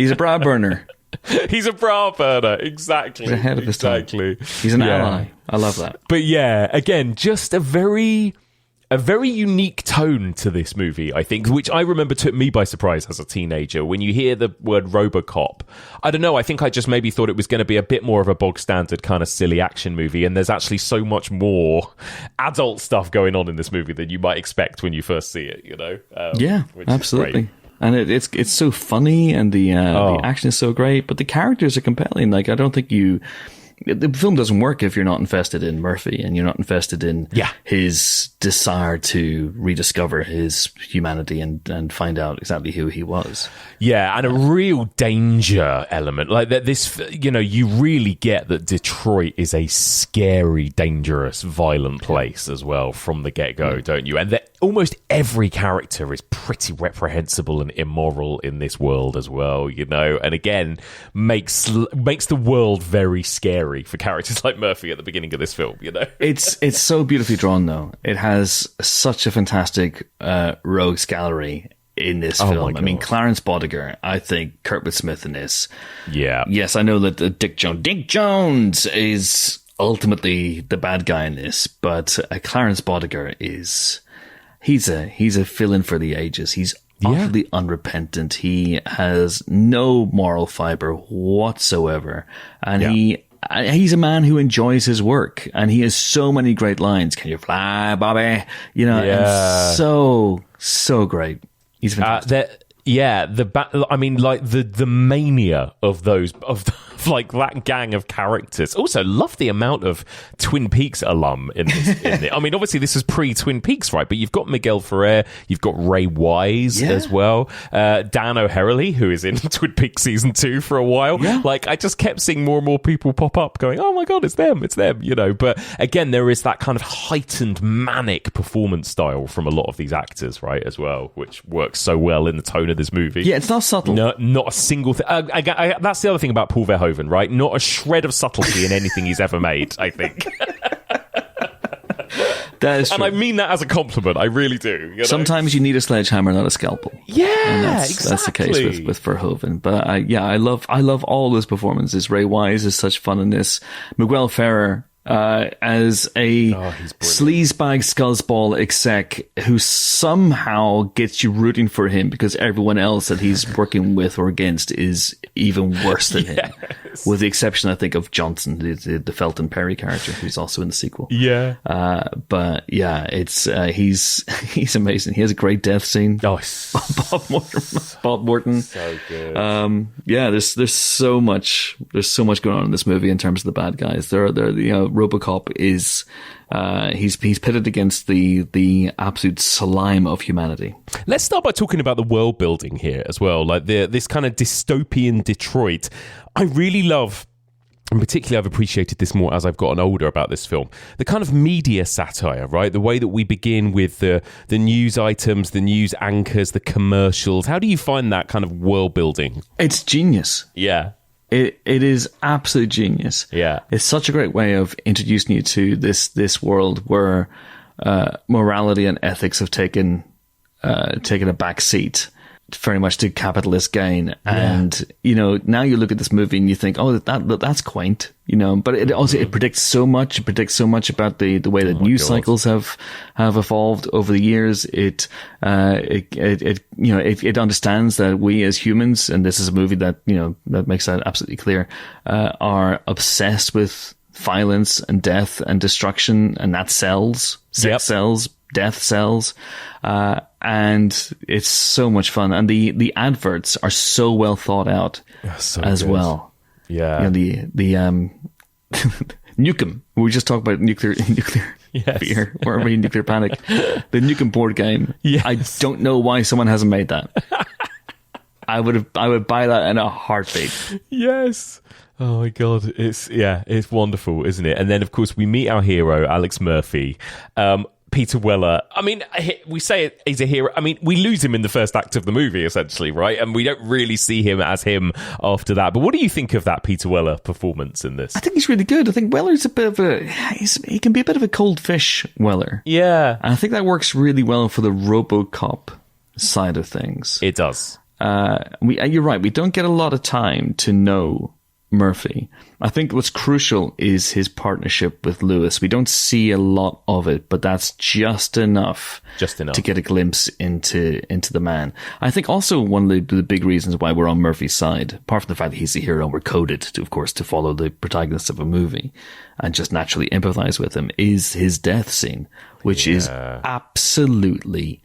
He's a bra burner. He's a bra burner, exactly. He's ahead of his time. He's an ally. I love that. But yeah, again, just a very unique tone to this movie, I think, which I remember took me by surprise as a teenager. When you hear the word RoboCop, I don't know, I think I just maybe thought it was going to be a bit more of a bog standard kind of silly action movie, and there's actually so much more adult stuff going on in this movie than you might expect when you first see it, you know? Which absolutely. And it's so funny, and the action is so great, but the characters are compelling. Like, I don't think the film doesn't work if you're not invested in Murphy and you're not invested in his desire to rediscover his humanity and find out exactly who he was. Yeah, and a real danger element. Like that, this, you really get that Detroit is a scary, dangerous, violent place as well from the get-go, don't you? And that almost every character is pretty reprehensible and immoral in this world as well, and again, makes the world very scary for characters like Murphy at the beginning of this film, It's so beautifully drawn, though. It has such a fantastic rogues gallery in this film. I mean, Clarence Bodiger, I think Kurtwood Smith in this. Yeah. Yes, I know that Dick Jones is ultimately the bad guy in this, but Clarence Bodiger he's a fill-in for the ages. He's utterly unrepentant. He has no moral fiber whatsoever, and he's a man who enjoys his work, and he has so many great lines. Can you fly, Bobby? And so great. He's fantastic. The mania of those like that gang of characters. Also, love the amount of Twin Peaks alum in this. I mean, obviously this is pre-Twin Peaks, right? But you've got Miguel Ferrer, you've got Ray Wise as well, Dan O'Herlihy, who is in Twin Peaks season 2 for a while. Like, I just kept seeing more and more people pop up, going, "Oh my god, it's them!" But again, there is that kind of heightened manic performance style from a lot of these actors, right, as well, which works so well in the tone of this movie. Yeah, it's not subtle. No, not a single thing. That's the other thing about Paul Verhoeven. Verhoeven, right? Not a shred of subtlety in anything he's ever made, I think. That is true. And I mean that as a compliment. I really do. You know? Sometimes you need a sledgehammer, not a scalpel. Yeah, and that's exactly. the case with Verhoeven. But I love all those performances. Ray Wise is such fun in this. Miguel Ferrer as a sleazebag scuzzball exec who somehow gets you rooting for him because everyone else that he's working with or against is even worse than him. With the exception, I think, of Johnson, the Felton Perry character, who's also in the sequel. Yeah. But yeah, it's he's amazing. He has a great death scene. Oh, Bob Morton. So good. Yeah, there's so much going on in this movie in terms of the bad guys. RoboCop is he's pitted against the absolute slime of humanity. Let's start by talking about the world building here as well, like this kind of dystopian Detroit. I really love, and particularly I've appreciated this more as I've gotten older about this film, the kind of media satire, right? The way that we begin with the news items, the news anchors, the commercials. How do you find that kind of world building? It's genius. Yeah. It is absolute genius. Yeah. It's such a great way of introducing you to this world where morality and ethics have taken a back seat very much to capitalist gain. And, now you look at this movie and you think, oh, that's quaint, but it predicts so much. It predicts so much about the way that news cycles have evolved over the years. It understands that we as humans, and this is a movie that, that makes that absolutely clear, are obsessed with violence and death and destruction, and that sells. Sex sells, death sells. And it's so much fun. And the adverts are so well thought out as well. Yeah. The Nukem. We just talked about nuclear fear or nuclear panic. The Nukem board game. Yes. I don't know why someone hasn't made that. I would buy that in a heartbeat. Yes. Oh my God. It's wonderful, isn't it? And then of course we meet our hero, Alex Murphy. Peter Weller, I mean, we say he's a hero. I mean, we lose him in the first act of the movie, essentially, right? And we don't really see him as him after that. But what do you think of that Peter Weller performance in this? I think he's really good. I think Weller's a bit of he can be a bit of a cold fish, Weller. Yeah. And I think that works really well for the RoboCop side of things. It does. You're right. We don't get a lot of time to know Murphy. I think what's crucial is his partnership with Lewis. We don't see a lot of it, but that's just enough to get a glimpse into the man. I think also one of the big reasons why we're on Murphy's side, apart from the fact that he's the hero and we're coded to, of course, to follow the protagonist of a movie and just naturally empathize with him, is his death scene, which is absolutely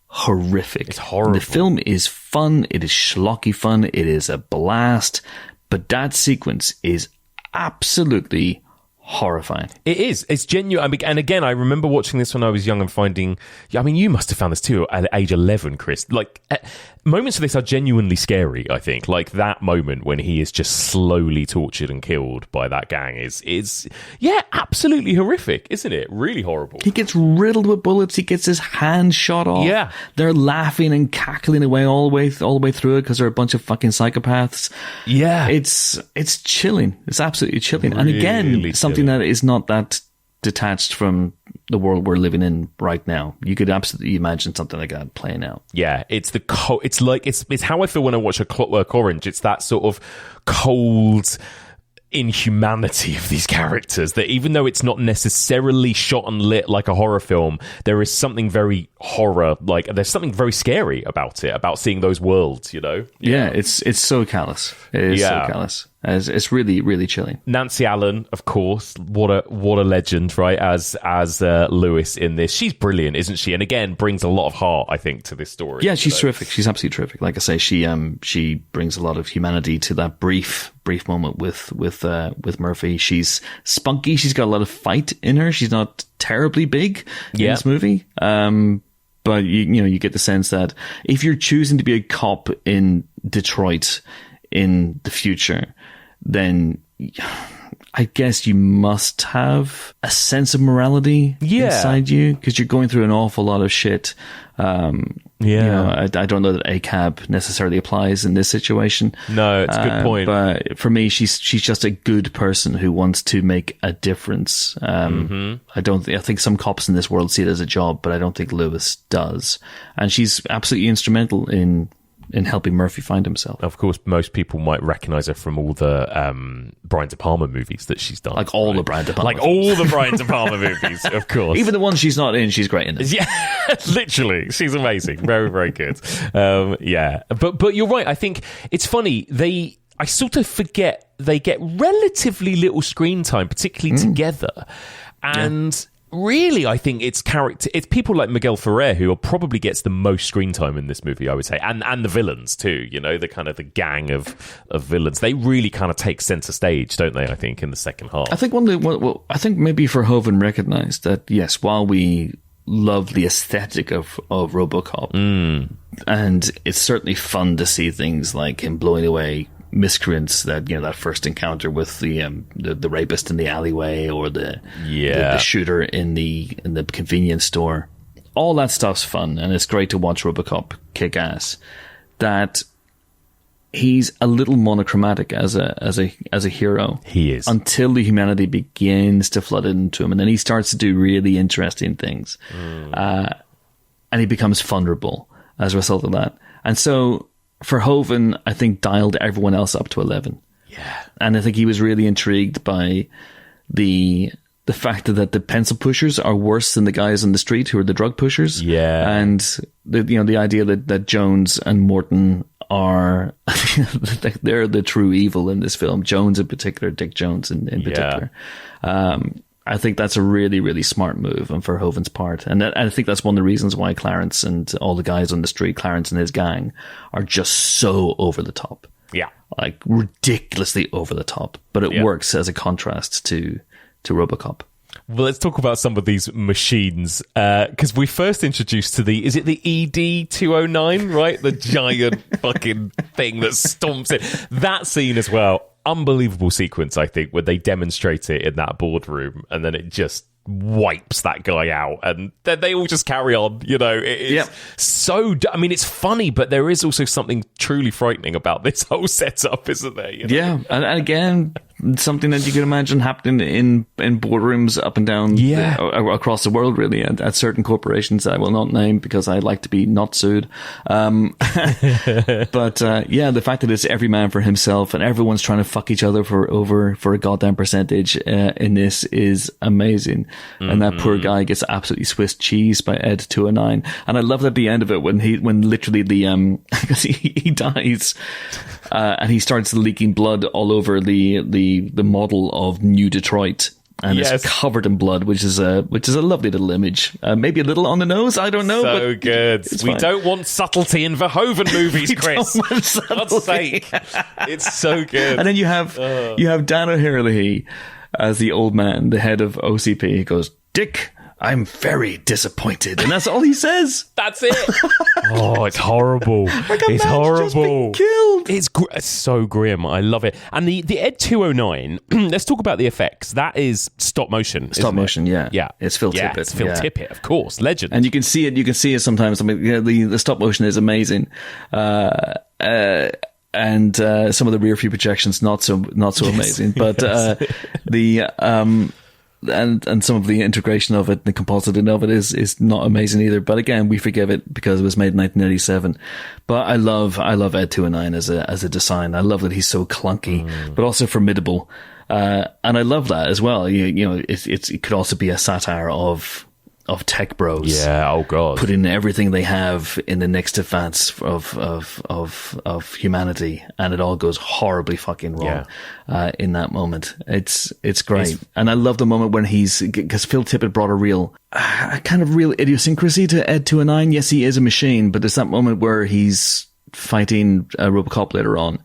horrific. It's horrible. The film is fun. It is schlocky fun. It is a blast. But that sequence is absolutely horrifying. It is. It's genuine. I mean, and again, I remember watching this when I was young and finding... I mean, you must have found this too at age 11, Chris. Like, moments of this are genuinely scary, I think. Like, that moment when he is just slowly tortured and killed by that gang is absolutely horrific, isn't it? Really horrible. He gets riddled with bullets. He gets his hand shot off. Yeah. They're laughing and cackling away all the way through it because they're a bunch of fucking psychopaths. Yeah. It's chilling. It's absolutely chilling. Really, and again, something that is not that detached from the world we're living in right now. You could absolutely imagine something like that playing out. Yeah, it's it's how I feel when I watch A Clockwork Orange. It's that sort of cold inhumanity of these characters that even though it's not necessarily shot and lit like a horror film, there is something very there's something very scary about it, about seeing those worlds, Yeah, it's so callous. It is so callous. It's really, really chilling. Nancy Allen, of course, what a legend, right? As Lewis in this, she's brilliant, isn't she? And again, brings a lot of heart, I think, to this story. Yeah, she's terrific. She's absolutely terrific. Like I say, she brings a lot of humanity to that brief moment with Murphy. She's spunky. She's got a lot of fight in her. She's not terribly big in this movie. But you get the sense that if you're choosing to be a cop in Detroit in the future, then I guess you must have a sense of morality inside you, because you're going through an awful lot of shit. You know, I don't know that ACAB necessarily applies in this situation. No, it's a good point. But for me, she's just a good person who wants to make a difference. I think some cops in this world see it as a job, but I don't think Lewis does. And she's absolutely instrumental in helping Murphy find himself. Of course, most people might recognise her from all the Brian De Palma movies that she's done. Like all the Brian De Palma all the Brian De Palma movies, of course. Even the ones she's not in, she's great in it. Yeah, literally. She's amazing. Very, very good. Yeah. But you're right. I think it's funny. I sort of forget they get relatively little screen time, particularly together. And... really, I think it's people like Miguel Ferrer who probably gets the most screen time in this movie, I would say, and the villains too. You know, the kind of the gang of villains. They really kind of take center stage, don't they? I think in the second half. I think I think maybe Verhoeven recognized that, yes, while we love the aesthetic of RoboCop, and it's certainly fun to see things like him blowing away miscreants, that first encounter with the rapist in the alleyway, or the shooter in the convenience store. All that stuff's fun, and it's great to watch RoboCop kick ass. That he's a little monochromatic as a hero. He is, until the humanity begins to flood into him, and then he starts to do really interesting things, and he becomes vulnerable as a result of that. And so Verhoeven, I think, dialed everyone else up to 11. Yeah. And I think he was really intrigued by the fact that the pencil pushers are worse than the guys on the street who are the drug pushers. Yeah. And the idea that Jones and Morton are they're the true evil in this film. Jones in particular, Dick Jones in particular. I think that's a really, really smart move on Verhoeven's part. And I think that's one of the reasons why Clarence and all the guys on the street, Clarence and his gang, are just so over the top. Yeah. Like ridiculously over the top. But it works as a contrast to RoboCop. Well, let's talk about some of these machines, because we first introduced to is it the ED-209, right? The giant fucking thing that stomps it. That scene as well. Unbelievable sequence, I think, where they demonstrate it in that boardroom, and then it just wipes that guy out, and then they all just carry on. You know, it's so. I mean, it's funny, but there is also something truly frightening about this whole setup, isn't there? You know? Yeah, and again, something that you can imagine happening in boardrooms up and down across the world, really, at certain corporations that I will not name because I like to be not sued. But the fact that it's every man for himself and everyone's trying to fuck each other for a goddamn percentage in this is amazing. And that poor guy gets absolutely Swiss cheese by Ed 209. And I love at the end of it when literally because he dies and he starts leaking blood all over the model of New Detroit, and it's covered in blood, which is a lovely little image. Maybe a little on the nose, I don't know. So but good. We don't want subtlety in Verhoeven movies, Chris. For God's sake, it's so good. And then you have Dan O'Herlihy as the old man, the head of OCP. He goes, "Dick, I'm very disappointed," and that's all he says. That's it. Oh, it's horrible. Like it's horrible. Just been killed. It's so grim. I love it. And the Ed 209. Let's talk about the effects. That is stop motion. Stop motion. Yeah. It's Phil Tippett. It's Phil Tippett, of course, legend. And you can see it. You can see it sometimes. I mean, the stop motion is amazing. And some of the rear view projections not so amazing, but and some of the integration of it, the compositing of it is not amazing either. But again, we forgive it because it was made in 1987. But I love Ed 209 as a design. I love that he's so clunky, but also formidable. And I love that as well. You know, it could also be a satire of tech bros. Yeah. Oh God. Putting everything they have in the next advance of humanity, and it all goes horribly fucking wrong in that moment. It's great, and I love the moment when because Phil Tippett brought a kind of real idiosyncrasy to Ed 209. Yes, he is a machine, but there's that moment where he's fighting RoboCop later on,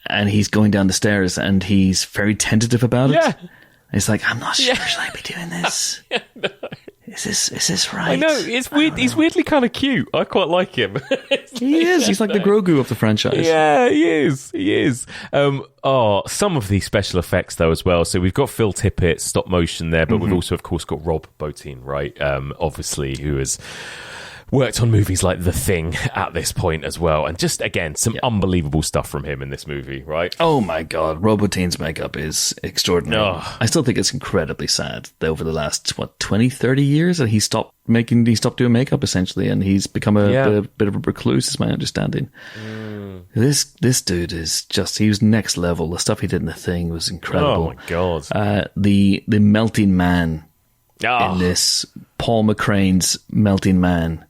and he's going down the stairs, and he's very tentative about it. Yeah. he's like, I'm not sure, should I be doing this? No. Is this right? I know, it's weird. He's weirdly kind of cute. I quite like him. He is. He's like the Grogu of the franchise. Yeah, he is. Some of these special effects, though, as well. So we've got Phil Tippett, stop motion there, but we've also, of course, got Rob Bottin, right? Obviously, who has worked on movies like The Thing at this point as well. And just, again, some unbelievable stuff from him in this movie, right? Oh, my God. Rob Bottin's makeup is extraordinary. Oh. I still think it's incredibly sad that over the last, 20, 30 years that he stopped doing makeup, essentially, and he's become a bit of a recluse, is my understanding. This dude is just, he was next level. The stuff he did in The Thing was incredible. Oh, my God. The melting man in this, Paul McCrane's melting man,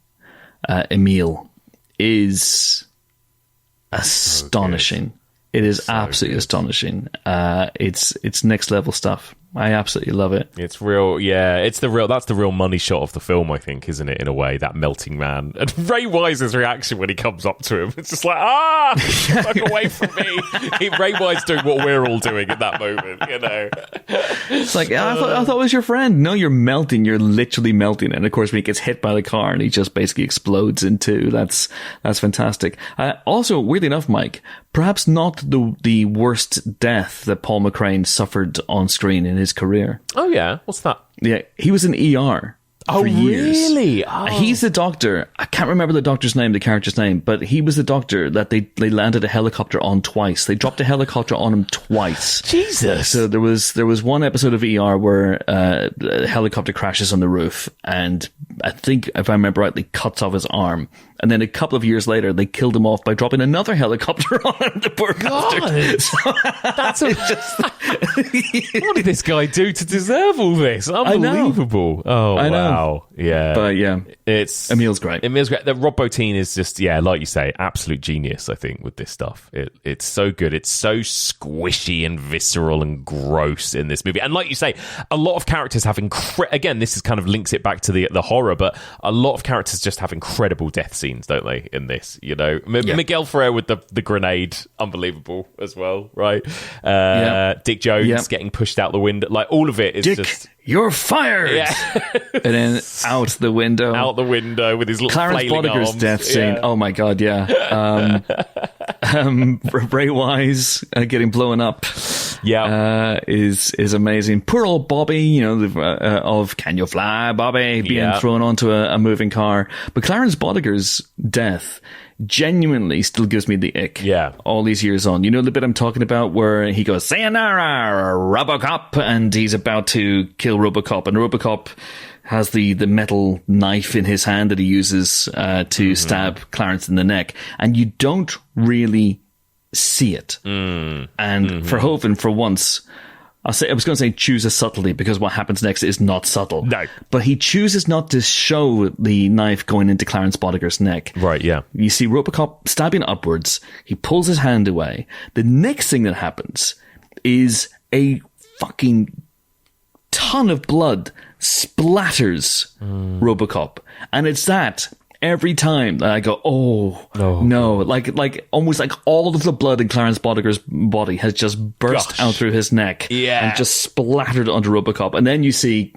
Emil, is astonishing. It is absolutely astonishing. It's next level stuff. I absolutely love it. It's real, that's the real money shot of the film, I think, isn't it, in a way, that melting man. And Ray Wise's reaction when he comes up to him, it's just like, fuck away from me. Ray Wise doing what we're all doing at that moment, you know. It's like, I thought it was your friend. No, you're melting. You're literally melting. And of course, when he gets hit by the car and he just basically explodes in two, that's fantastic. Also, weirdly enough, Mike, perhaps not the worst death that Paul McCrane suffered on screen in his career. Oh, yeah? What's that? Yeah, he was in ER for years. Really? Oh. He's the doctor. I can't remember the doctor's name, the character's name, but he was the doctor that they landed a helicopter on twice. They dropped a helicopter on him twice. Jesus. So there was one episode of ER where a helicopter crashes on the roof, and I think, if I remember rightly, cuts off his arm. And then a couple of years later, they killed him off by dropping another helicopter on him. The poor bastard. So, that's what did this guy do to deserve all this? Unbelievable. Oh, I know. Wow. Yeah. But yeah, Emil's great. The Rob Bottin is just, like you say, absolute genius, I think, with this stuff. It's so good. It's so squishy and visceral and gross in this movie. And like you say, a lot of characters have again, this is kind of links it back to the horror, but a lot of characters just have incredible death scenes, don't they, in this, you know? Miguel Ferrer with the grenade, unbelievable as well, right? Dick Jones getting pushed out the window, like all of it is Dick, just... You're fired! Yeah. And then out the window. Out the window with his little Clarence flailing Boddiger's arms. death scene. Oh my God, yeah. Ray Wise getting blown up is amazing. Poor old Bobby, you know, of Can You Fly, Bobby, being thrown onto a moving car. But Clarence Boddiger's death genuinely still gives me the ick. Yeah. All these years on. You know the bit I'm talking about where he goes, "Sayonara, RoboCop," and he's about to kill RoboCop, and RoboCop has the metal knife in his hand that he uses to stab Clarence in the neck, and you don't really see it. And Verhoeven, for once, I was going to say chooses subtlety, because what happens next is not subtle. No. But he chooses not to show the knife going into Clarence Boddiger's neck. Right, yeah. You see RoboCop stabbing upwards. He pulls his hand away. The next thing that happens is a fucking ton of blood splatters RoboCop. And it's that every time that I go, no. Like almost like all of the blood in Clarence Boddiger's body has just burst out through his neck and just splattered onto RoboCop. And then you see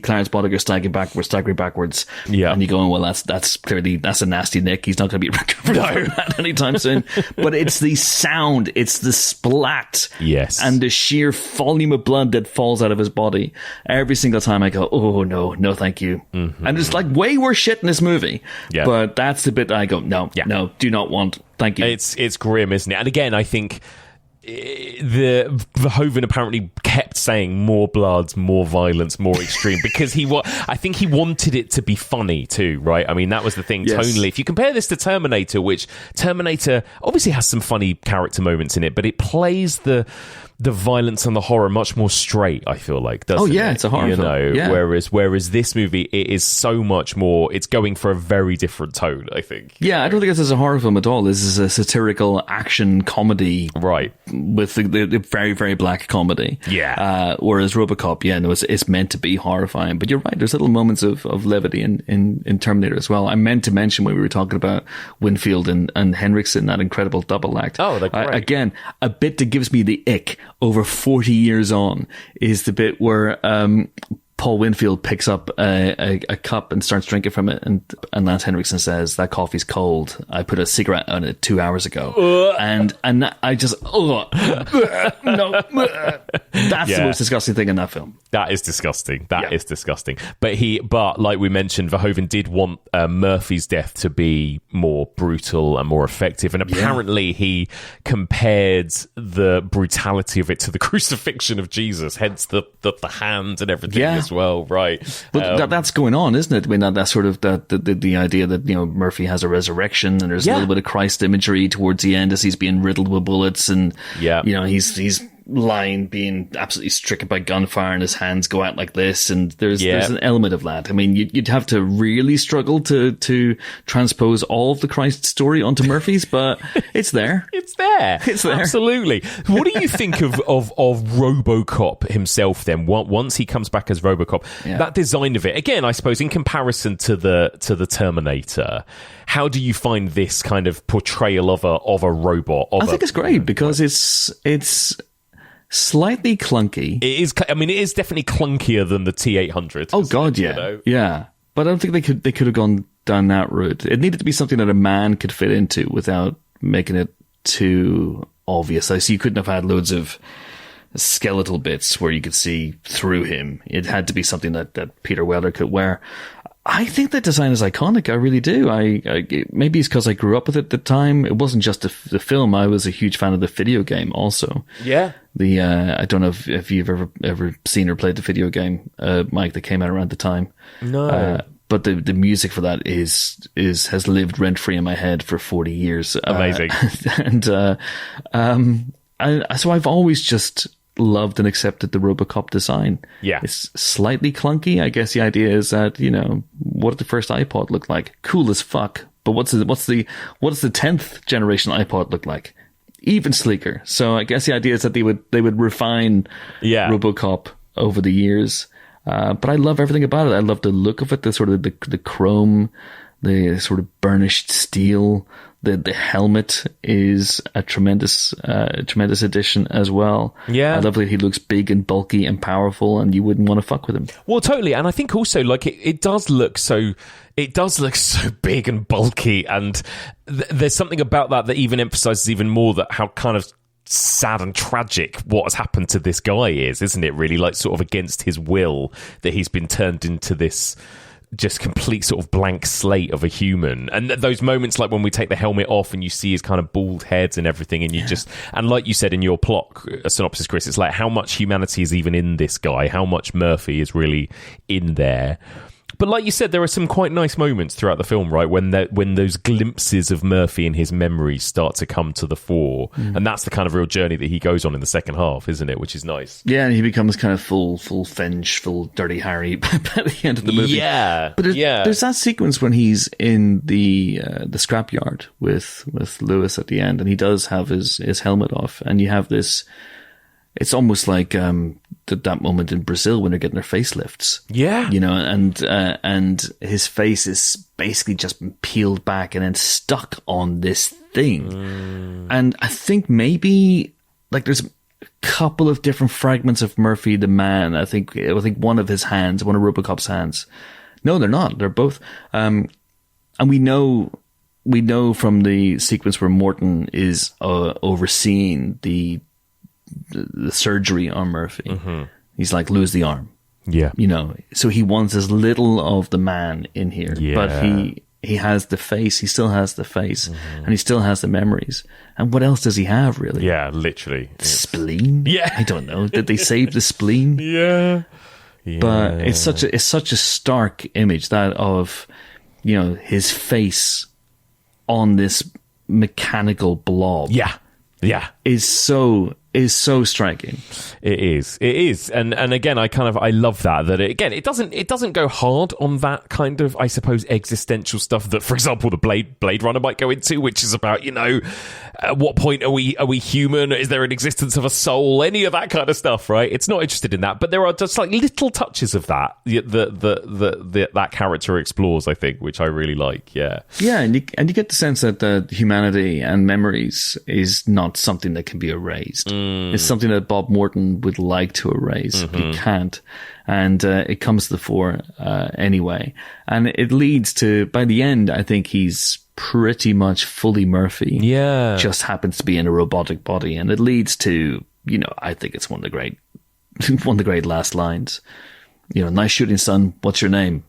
Clarence Boddiger staggering backwards. Yeah. And you're going, well, that's clearly a nasty nick. He's not going to be recovered from that anytime soon. But it's the sound, it's the splat. Yes. And the sheer volume of blood that falls out of his body. Every single time I go, oh no, thank you. Mm-hmm. And there's like way worse shit in this movie. Yeah. But that's the bit that I go, no, do not want. Thank you. It's grim, isn't it? And again, I think the Verhoeven apparently kept saying more blood, more violence, more extreme, because I think he wanted it to be funny too, right? I mean, that was the thing tonally. If you compare this to Terminator, which Terminator obviously has some funny character moments in it, but it plays the violence and the horror much more straight, I feel like, doesn't it? It's a horror film. Yeah. Whereas this movie, it is so much more, it's going for a very different tone, I think. Yeah, I don't think this is a horror film at all. This is a satirical action comedy. Right. With the very, very black comedy. Yeah. Whereas RoboCop, it's meant to be horrifying. But you're right, there's little moments of levity in Terminator as well. I meant to mention when we were talking about Winfield and Henriksen, that incredible double act. Oh, they're great. Again, a bit that gives me the ick. over 40 years on is the bit where Paul Winfield picks up a cup and starts drinking from it, and Lance Henriksen says, "That coffee's cold. I put a cigarette on it 2 hours ago." And I just, no. That's the most disgusting thing in that film. That is disgusting. That is disgusting. But like we mentioned, Verhoeven did want Murphy's death to be more brutal and more effective. And apparently he compared the brutality of it to the crucifixion of Jesus, hence the hand and everything as well, right? But that's going on, isn't it? I mean, that's sort of the idea that, Murphy has a resurrection, and there's a little bit of Christ imagery towards the end as he's being riddled with bullets, and he's lying, being absolutely stricken by gunfire, and his hands go out like this, and there's an element of that. I mean, you'd have to really struggle to transpose all of the Christ story onto Murphy's, but it's there. It's there. Absolutely. What do you think of RoboCop himself then? Once he comes back as RoboCop, that design of it, again, I suppose in comparison to the Terminator, how do you find this kind of portrayal of a robot? I think it's great because it's slightly clunky. It is. I mean, it is definitely clunkier than the T-800. Oh God, yeah, yeah. But I don't think they could have gone down that route. It needed to be something that a man could fit into without making it too obvious. So you couldn't have had loads of skeletal bits where you could see through him. It had to be something that Peter Weller could wear. I think the design is iconic. I really do. Maybe it's because I grew up with it at the time. It wasn't just the film. I was a huge fan of the video game also. Yeah. I don't know if you've ever seen or played the video game, Mike, that came out around the time. No. But the music for that has lived rent free in my head for 40 years. Amazing. So I've always just loved and accepted the RoboCop design. Yeah. It's slightly clunky. I guess the idea is that, what did the first iPod look like? Cool as fuck. But what's the 10th generation iPod look like? Even sleeker. So I guess the idea is that they would refine RoboCop over the years. But I love everything about it. I love the look of it, the sort of the chrome, the sort of burnished steel. The helmet is a tremendous addition as well. Yeah. I love that he looks big and bulky and powerful, and you wouldn't want to fuck with him. Well, totally. And I think also, like, it does look so big and bulky, and there's something about that even emphasizes even more that how kind of sad and tragic what has happened to this guy is, isn't it? Really, like, sort of against his will, that he's been turned into this just complete sort of blank slate of a human. And those moments, like when we take the helmet off and you see his kind of bald head and everything, and you just, and like you said in your plot synopsis, Chris, it's like how much humanity is even in this guy, how much Murphy is really in there. But like you said, there are some quite nice moments throughout the film, right? When those glimpses of Murphy and his memories start to come to the fore. And that's the kind of real journey that he goes on in the second half, isn't it? Which is nice. Yeah, and he becomes kind of full Finch, full Dirty Harry by the end of the movie. Yeah. But there's that sequence when he's in the scrapyard with Lewis at the end, and he does have his helmet off, and you have this. It's almost like that moment in Brazil when they're getting their facelifts. Yeah. And his face is basically just been peeled back and then stuck on this thing. And I think maybe, like, there's a couple of different fragments of Murphy the Man. I think one of his hands, one of RoboCop's hands. No, they're not. They're both. And we know from the sequence where Morton is overseeing the surgery on Murphy. He's like, lose the arm. Yeah. So he wants as little of the man in here. Yeah. But he has the face. He still has the face. And he still has the memories. And what else does he have, really? Yeah, literally. Spleen? Yeah. I don't know. Did they save the spleen? Yeah. But it's such a stark image, that of, his face on this mechanical blob. Yeah. Yeah. Is so striking. It is. And again, I love that it doesn't go hard on that kind of, I suppose, existential stuff that, for example, the Blade Runner might go into, which is about, at what point are we human? Is there an existence of a soul? Any of that kind of stuff, right? It's not interested in that, but there are just like little touches of that that character explores, I think, which I really like. Yeah. Yeah, and you get the sense that humanity and memories is not something that can be erased. It's something that Bob Morton would like to erase, but he can't. And it comes to the fore anyway. And it leads to, by the end, I think he's pretty much fully Murphy. Yeah. Just happens to be in a robotic body. And it leads to, I think it's one of the great last lines. Nice shooting, son. What's your name?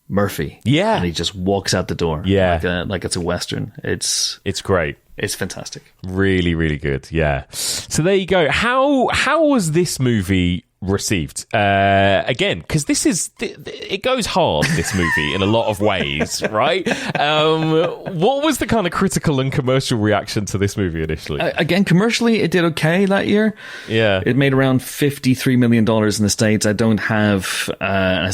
Murphy. Yeah. And he just walks out the door. Yeah. Like it's a Western. It's great. It's fantastic. Really, really good. Yeah. So there you go. How was this movie received? Again, because it goes hard, this movie, in a lot of ways, right? What was the kind of critical and commercial reaction to this movie initially? Again, commercially, it did okay that year. Yeah. It made around $53 million in the States. I don't have, I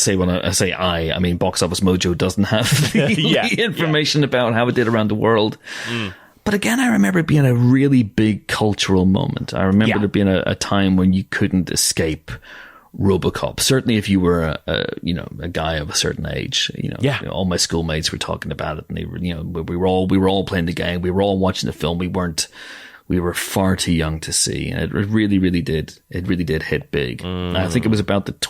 mean, Box Office Mojo doesn't have the information about how it did around the world. But again, I remember it being a really big cultural moment. I remember there being a time when you couldn't escape RoboCop. Certainly if you were a guy of a certain age, all my schoolmates were talking about it, and they were, we were all playing the game. We were all watching the film. We were far too young to see. And it really, really did. It really did hit big. I think it was about it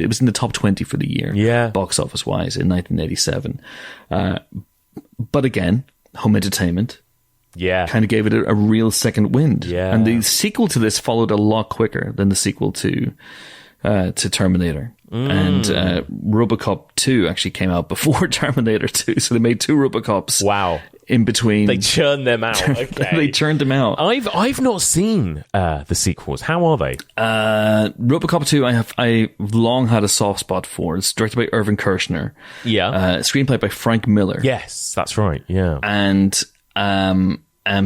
was in the top 20 for the year. Yeah. Box office wise in 1987. But again, home entertainment. Yeah. Kind of gave it a real second wind. Yeah. And the sequel to this followed a lot quicker than the sequel to Terminator. And RoboCop 2 actually came out before Terminator 2. So they made two RoboCops. Wow. In between. They churned them out. Okay. They churned them out. I've not seen the sequels. How are they? RoboCop 2 I've long had a soft spot for. It's directed by Irvin Kershner. Yeah. Screenplay by Frank Miller. Yes, that's right. Yeah. And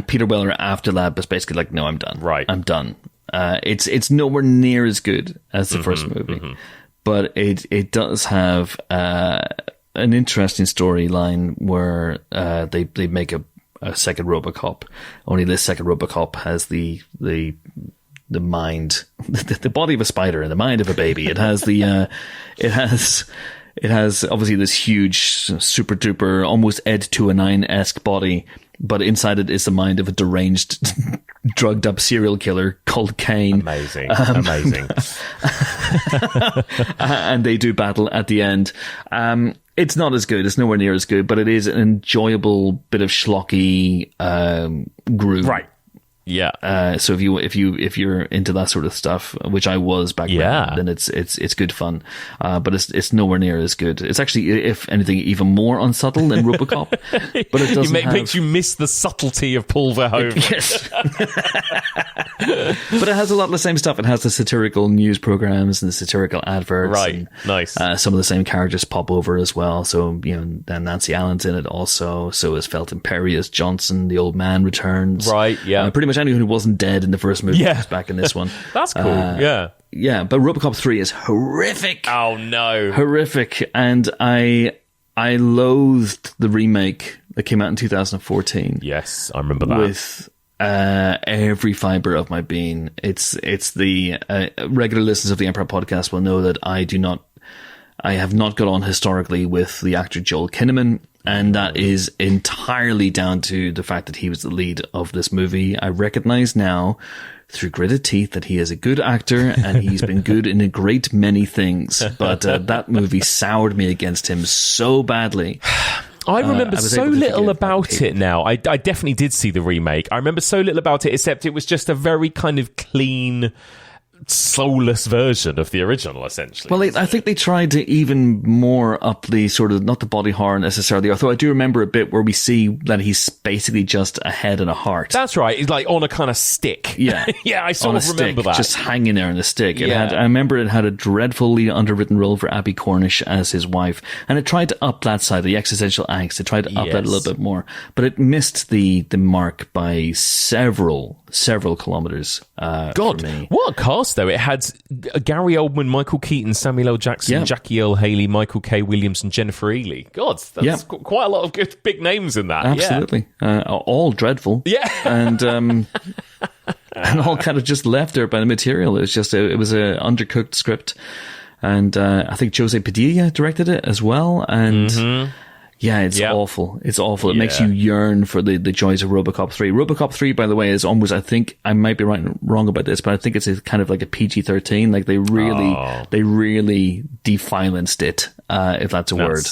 Peter Weller after that was basically like, no, I'm done. Right. I'm done. It's nowhere near as good as the first movie, but it does have an interesting storyline where they make a second RoboCop. Only this second RoboCop has the mind, the body of a spider and the mind of a baby. It has it has obviously this huge, super duper, almost Ed 209-esque body, but inside it is the mind of a deranged, drugged up serial killer called Kane. Amazing. Amazing. And they do battle at the end. It's not as good. It's nowhere near as good, but it is an enjoyable bit of schlocky groove. Right. Yeah. So if you're into that sort of stuff, which I was back then, then it's good fun. But it's nowhere near as good. It's actually, if anything, even more unsubtle than RoboCop. But it doesn't makes you miss the subtlety of Paul Verhoeven. Yes. But it has a lot of the same stuff. It has the satirical news programs and the satirical adverts. Right. And, nice. Some of the same characters pop over as well. So, then Nancy Allen's in it also. So is Felton Perry as Johnson. The old man returns. Right. Yeah. Pretty much anyone who wasn't dead in the first movie is back in this one. That's cool. Yeah. But RoboCop 3 is horrific. Oh no. Horrific. And I loathed the remake that came out in 2014. Yes, I remember that. With every fiber of my being. It's the regular listeners of the Empire podcast will know that I have not got on historically with the actor Joel Kinnaman. And that is entirely down to the fact that he was the lead of this movie. I recognize now, through gritted teeth, that he is a good actor and he's been good in a great many things. But that movie soured me against him so badly. I remember so little about it now. I definitely did see the remake. I remember so little about it, except it was just a very kind of clean, soulless version of the original, essentially. Well, I think they tried to even more up the sort of, not the body horror necessarily, although I do remember a bit where we see that he's basically just a head and a heart. That's right. He's like on a kind of stick. Yeah. Yeah, I sort of remember that. Just hanging there on a stick. I remember it had a dreadfully underwritten role for Abby Cornish as his wife, and it tried to up that side, the existential angst. It tried to up that a little bit more, but it missed the mark by several kilometers. God, what a cast though! It had Gary Oldman, Michael Keaton, Samuel L. Jackson, Jackie Earle Haley, Michael K. Williams, and Jennifer Ely. God, that's quite a lot of good big names in that. Absolutely, all dreadful. Yeah, and all kind of just left there by the material. It was just it was a undercooked script, and I think Jose Padilla directed it as well. And Yeah, it's awful. It's awful. It makes you yearn for the joys of RoboCop 3. RoboCop 3, by the way, is almost, I think, I might be wrong about this, but I think it's kind of like a PG-13. Like they really defilenced it, if that's a word.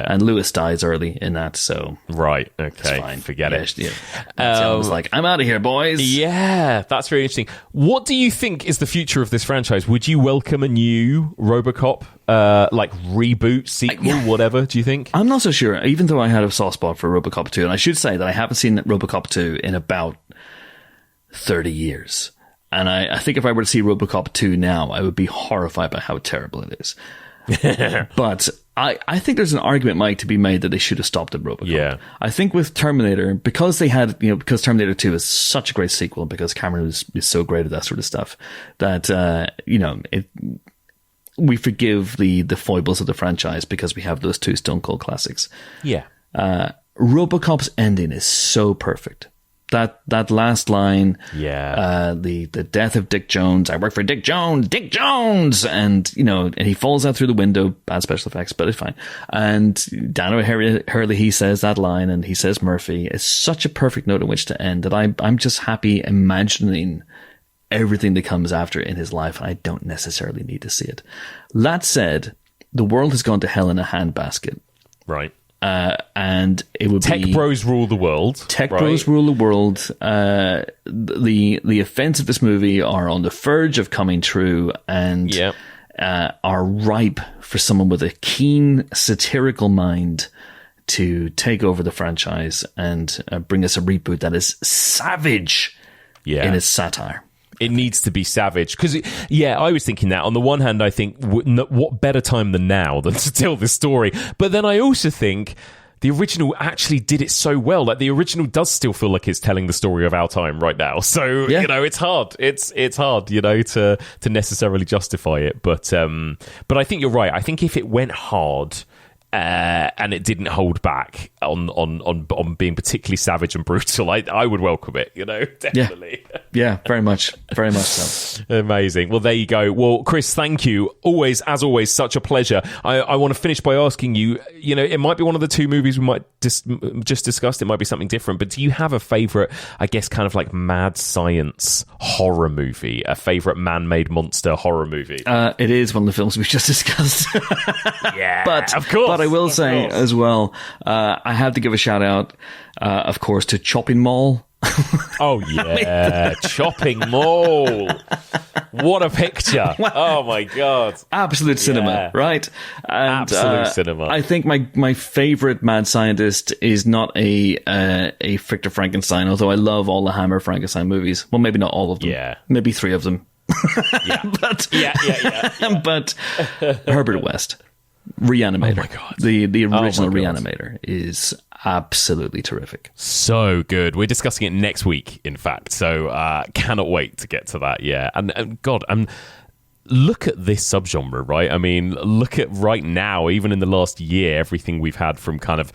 And Lewis dies early in that, so. Right, okay. Forget it. Yeah. I was like, I'm out of here, boys. Yeah, that's very interesting. What do you think is the future of this franchise? Would you welcome a new RoboCop, like reboot, sequel, whatever, do you think? I'm not so sure, even though I had a soft spot for RoboCop 2, and I should say that I haven't seen RoboCop 2 in about 30 years. And I think if I were to see RoboCop 2 now, I would be horrified by how terrible it is. But I think there's an argument, Mike, to be made that they should have stopped at RoboCop. Yeah. I think with Terminator, because because Terminator 2 is such a great sequel, because Cameron is so great at that sort of stuff, that, we forgive the foibles of the franchise because we have those two Stone Cold classics. Yeah. RoboCop's ending is so perfect. That last line, the death of Dick Jones. I work for Dick Jones, and he falls out through the window. Bad special effects, but it's fine. And Dan Hurley, he says that line, and he says Murphy. It's such a perfect note on which to end that I'm just happy imagining everything that comes after in his life, and I don't necessarily need to see it. That said, the world has gone to hell in a handbasket. Right. And it would Tech bros rule the world. Tech bros rule the world. The events of this movie are on the verge of coming true, and are ripe for someone with a keen satirical mind to take over the franchise and bring us a reboot that is savage in its satire. It needs to be savage. Because, I was thinking that. On the one hand, I think, what better time than now than to tell this story? But then I also think the original actually did it so well. Like, the original does still feel like it's telling the story of our time right now. So, it's hard. It's hard, to necessarily justify it. But I think you're right. I think if it went hard... and it didn't hold back on being particularly savage and brutal, I would welcome it, definitely. Yeah, very much so. Amazing. Well, there you go. Well, Chris, thank you. As always, such a pleasure. I want to finish by asking you, it might be one of the two movies we might just discussed. It might be something different, but do you have a favourite, I guess, kind of like mad science horror movie, a favourite man-made monster horror movie? It is one of the films we've just discussed. But of course. But I will say as well, I have to give a shout out, of course, to Chopping Mall. Oh, yeah. Chopping Mall. What a picture. Oh, my God. Absolute cinema, right? And, absolute cinema. I think my favorite mad scientist is not a Victor Frankenstein, although I love all the Hammer Frankenstein movies. Well, maybe not all of them. Yeah. Maybe 3 of them. But Herbert West. Reanimator. Oh my God. The original Reanimator is absolutely terrific. So good. We're discussing it next week, in fact. So cannot wait to get to that. Yeah. And God, look at this subgenre, right? I mean, look at right now, even in the last year, everything we've had from kind of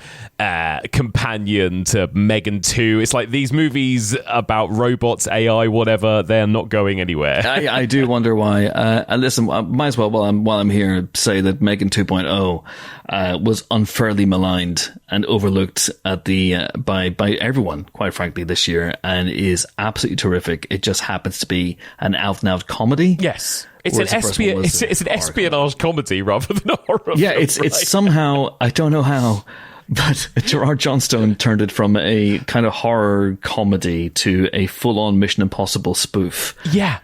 Companion to Megan 2. It's like these movies about robots, AI, whatever, they're not going anywhere. I do wonder why. And listen, I might as well, while I'm here, say that Megan 2.0 was unfairly maligned and overlooked at by everyone, quite frankly, this year, and is absolutely terrific. It just happens to be an out-and-out comedy. Yes. It's an espionage comedy rather than a horror film. It's somehow, I don't know how, but Gerard Johnstone turned it from a kind of horror comedy to a full-on Mission Impossible spoof. Yeah.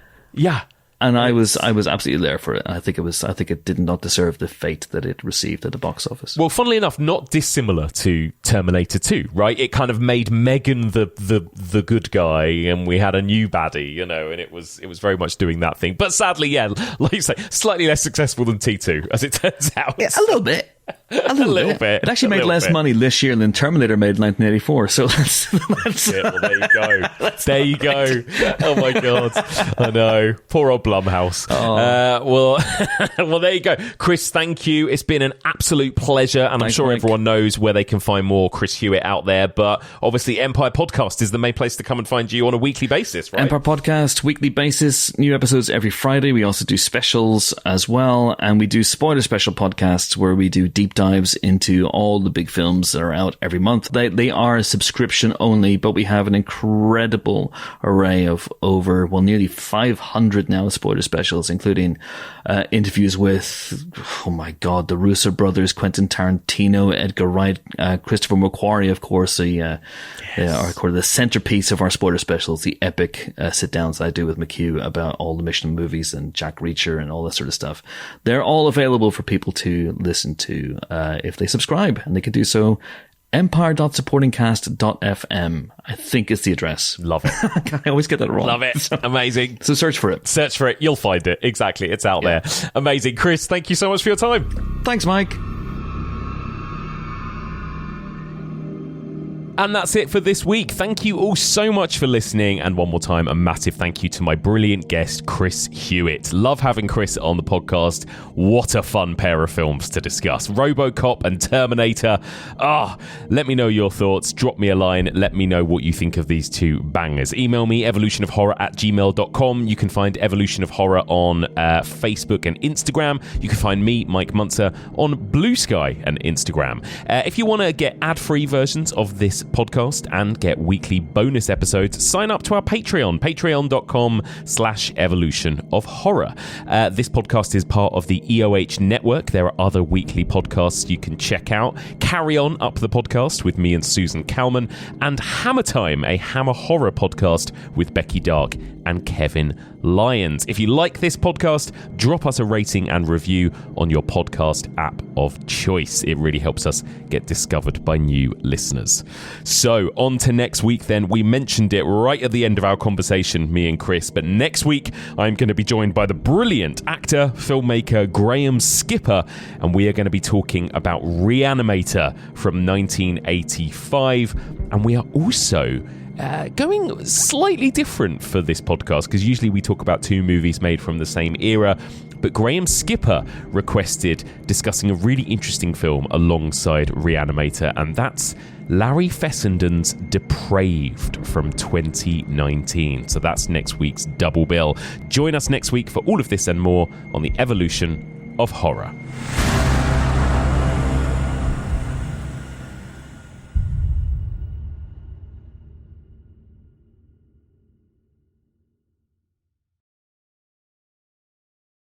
And I was absolutely there for it. I think it did not deserve the fate that it received at the box office. Well, funnily enough, not dissimilar to Terminator 2, right? It kind of made Megan the good guy, and we had a new baddie, and it was very much doing that thing. But sadly, like you say, slightly less successful than T2, as it turns out. Yeah, a little bit. A little bit. It actually made less money this year than Terminator made in 1984. So that's it. Well, there you go. There you go. Oh my God. I know. Poor old Blumhouse. Well, there you go. Chris, thank you. It's been an absolute pleasure. And I'm sure everyone knows where they can find more Chris Hewitt out there. But obviously, Empire Podcast is the main place to come and find you on a weekly basis, right? Empire Podcast, weekly basis, new episodes every Friday. We also do specials as well. And we do spoiler special podcasts where we do deep dives into all the big films that are out every month. They are subscription only, but we have an incredible array of over, nearly 500 now spoiler specials, including interviews with, oh my God, the Russo brothers, Quentin Tarantino, Edgar Wright, Christopher McQuarrie, of course, the centerpiece of our spoiler specials, the epic sit-downs I do with McHugh about all the Mission movies and Jack Reacher and all that sort of stuff. They're all available for people to listen to if they subscribe, and they can do so empire.supportingcast.fm, I think is the address. Love it. I always get that wrong. Love it. Amazing. So search for it. Search for it. You'll find it. Exactly. It's out there. Amazing. Chris, thank you so much for your time. Thanks, Mike. And that's it for this week. Thank you all so much for listening. And one more time, a massive thank you to my brilliant guest, Chris Hewitt. Love having Chris on the podcast. What a fun pair of films to discuss. RoboCop and Terminator. Let me know your thoughts. Drop me a line. Let me know what you think of these two bangers. Email me, evolutionofhorror@gmail.com. You can find Evolution of Horror on Facebook and Instagram. You can find me, Mike Muncer, on Blue Sky and Instagram. If you want to get ad-free versions of this podcast and get weekly bonus episodes, sign up to our Patreon, patreon.com/evolution of horror. This podcast is part of the EOH network. There are other weekly podcasts you can check out. Carry On Up the Podcast with me and Susan Kalman, and Hammer Time, a Hammer horror podcast with Becky Dark and Kevin Lyons. If you like this podcast, drop us a rating and review on your podcast app of choice. It really helps us get discovered by new listeners. So on to next week then. We mentioned it right at the end of our conversation, me and Chris, but next week I'm going to be joined by the brilliant actor, filmmaker Graham Skipper, and we are going to be talking about Reanimator from 1985, and we are also going slightly different for this podcast, because usually we talk about two movies made from the same era, but Graham Skipper requested discussing a really interesting film alongside Reanimator, and that's Larry Fessenden's Depraved from 2019. So that's next week's double bill. Join us next week for all of this and more on the Evolution of Horror.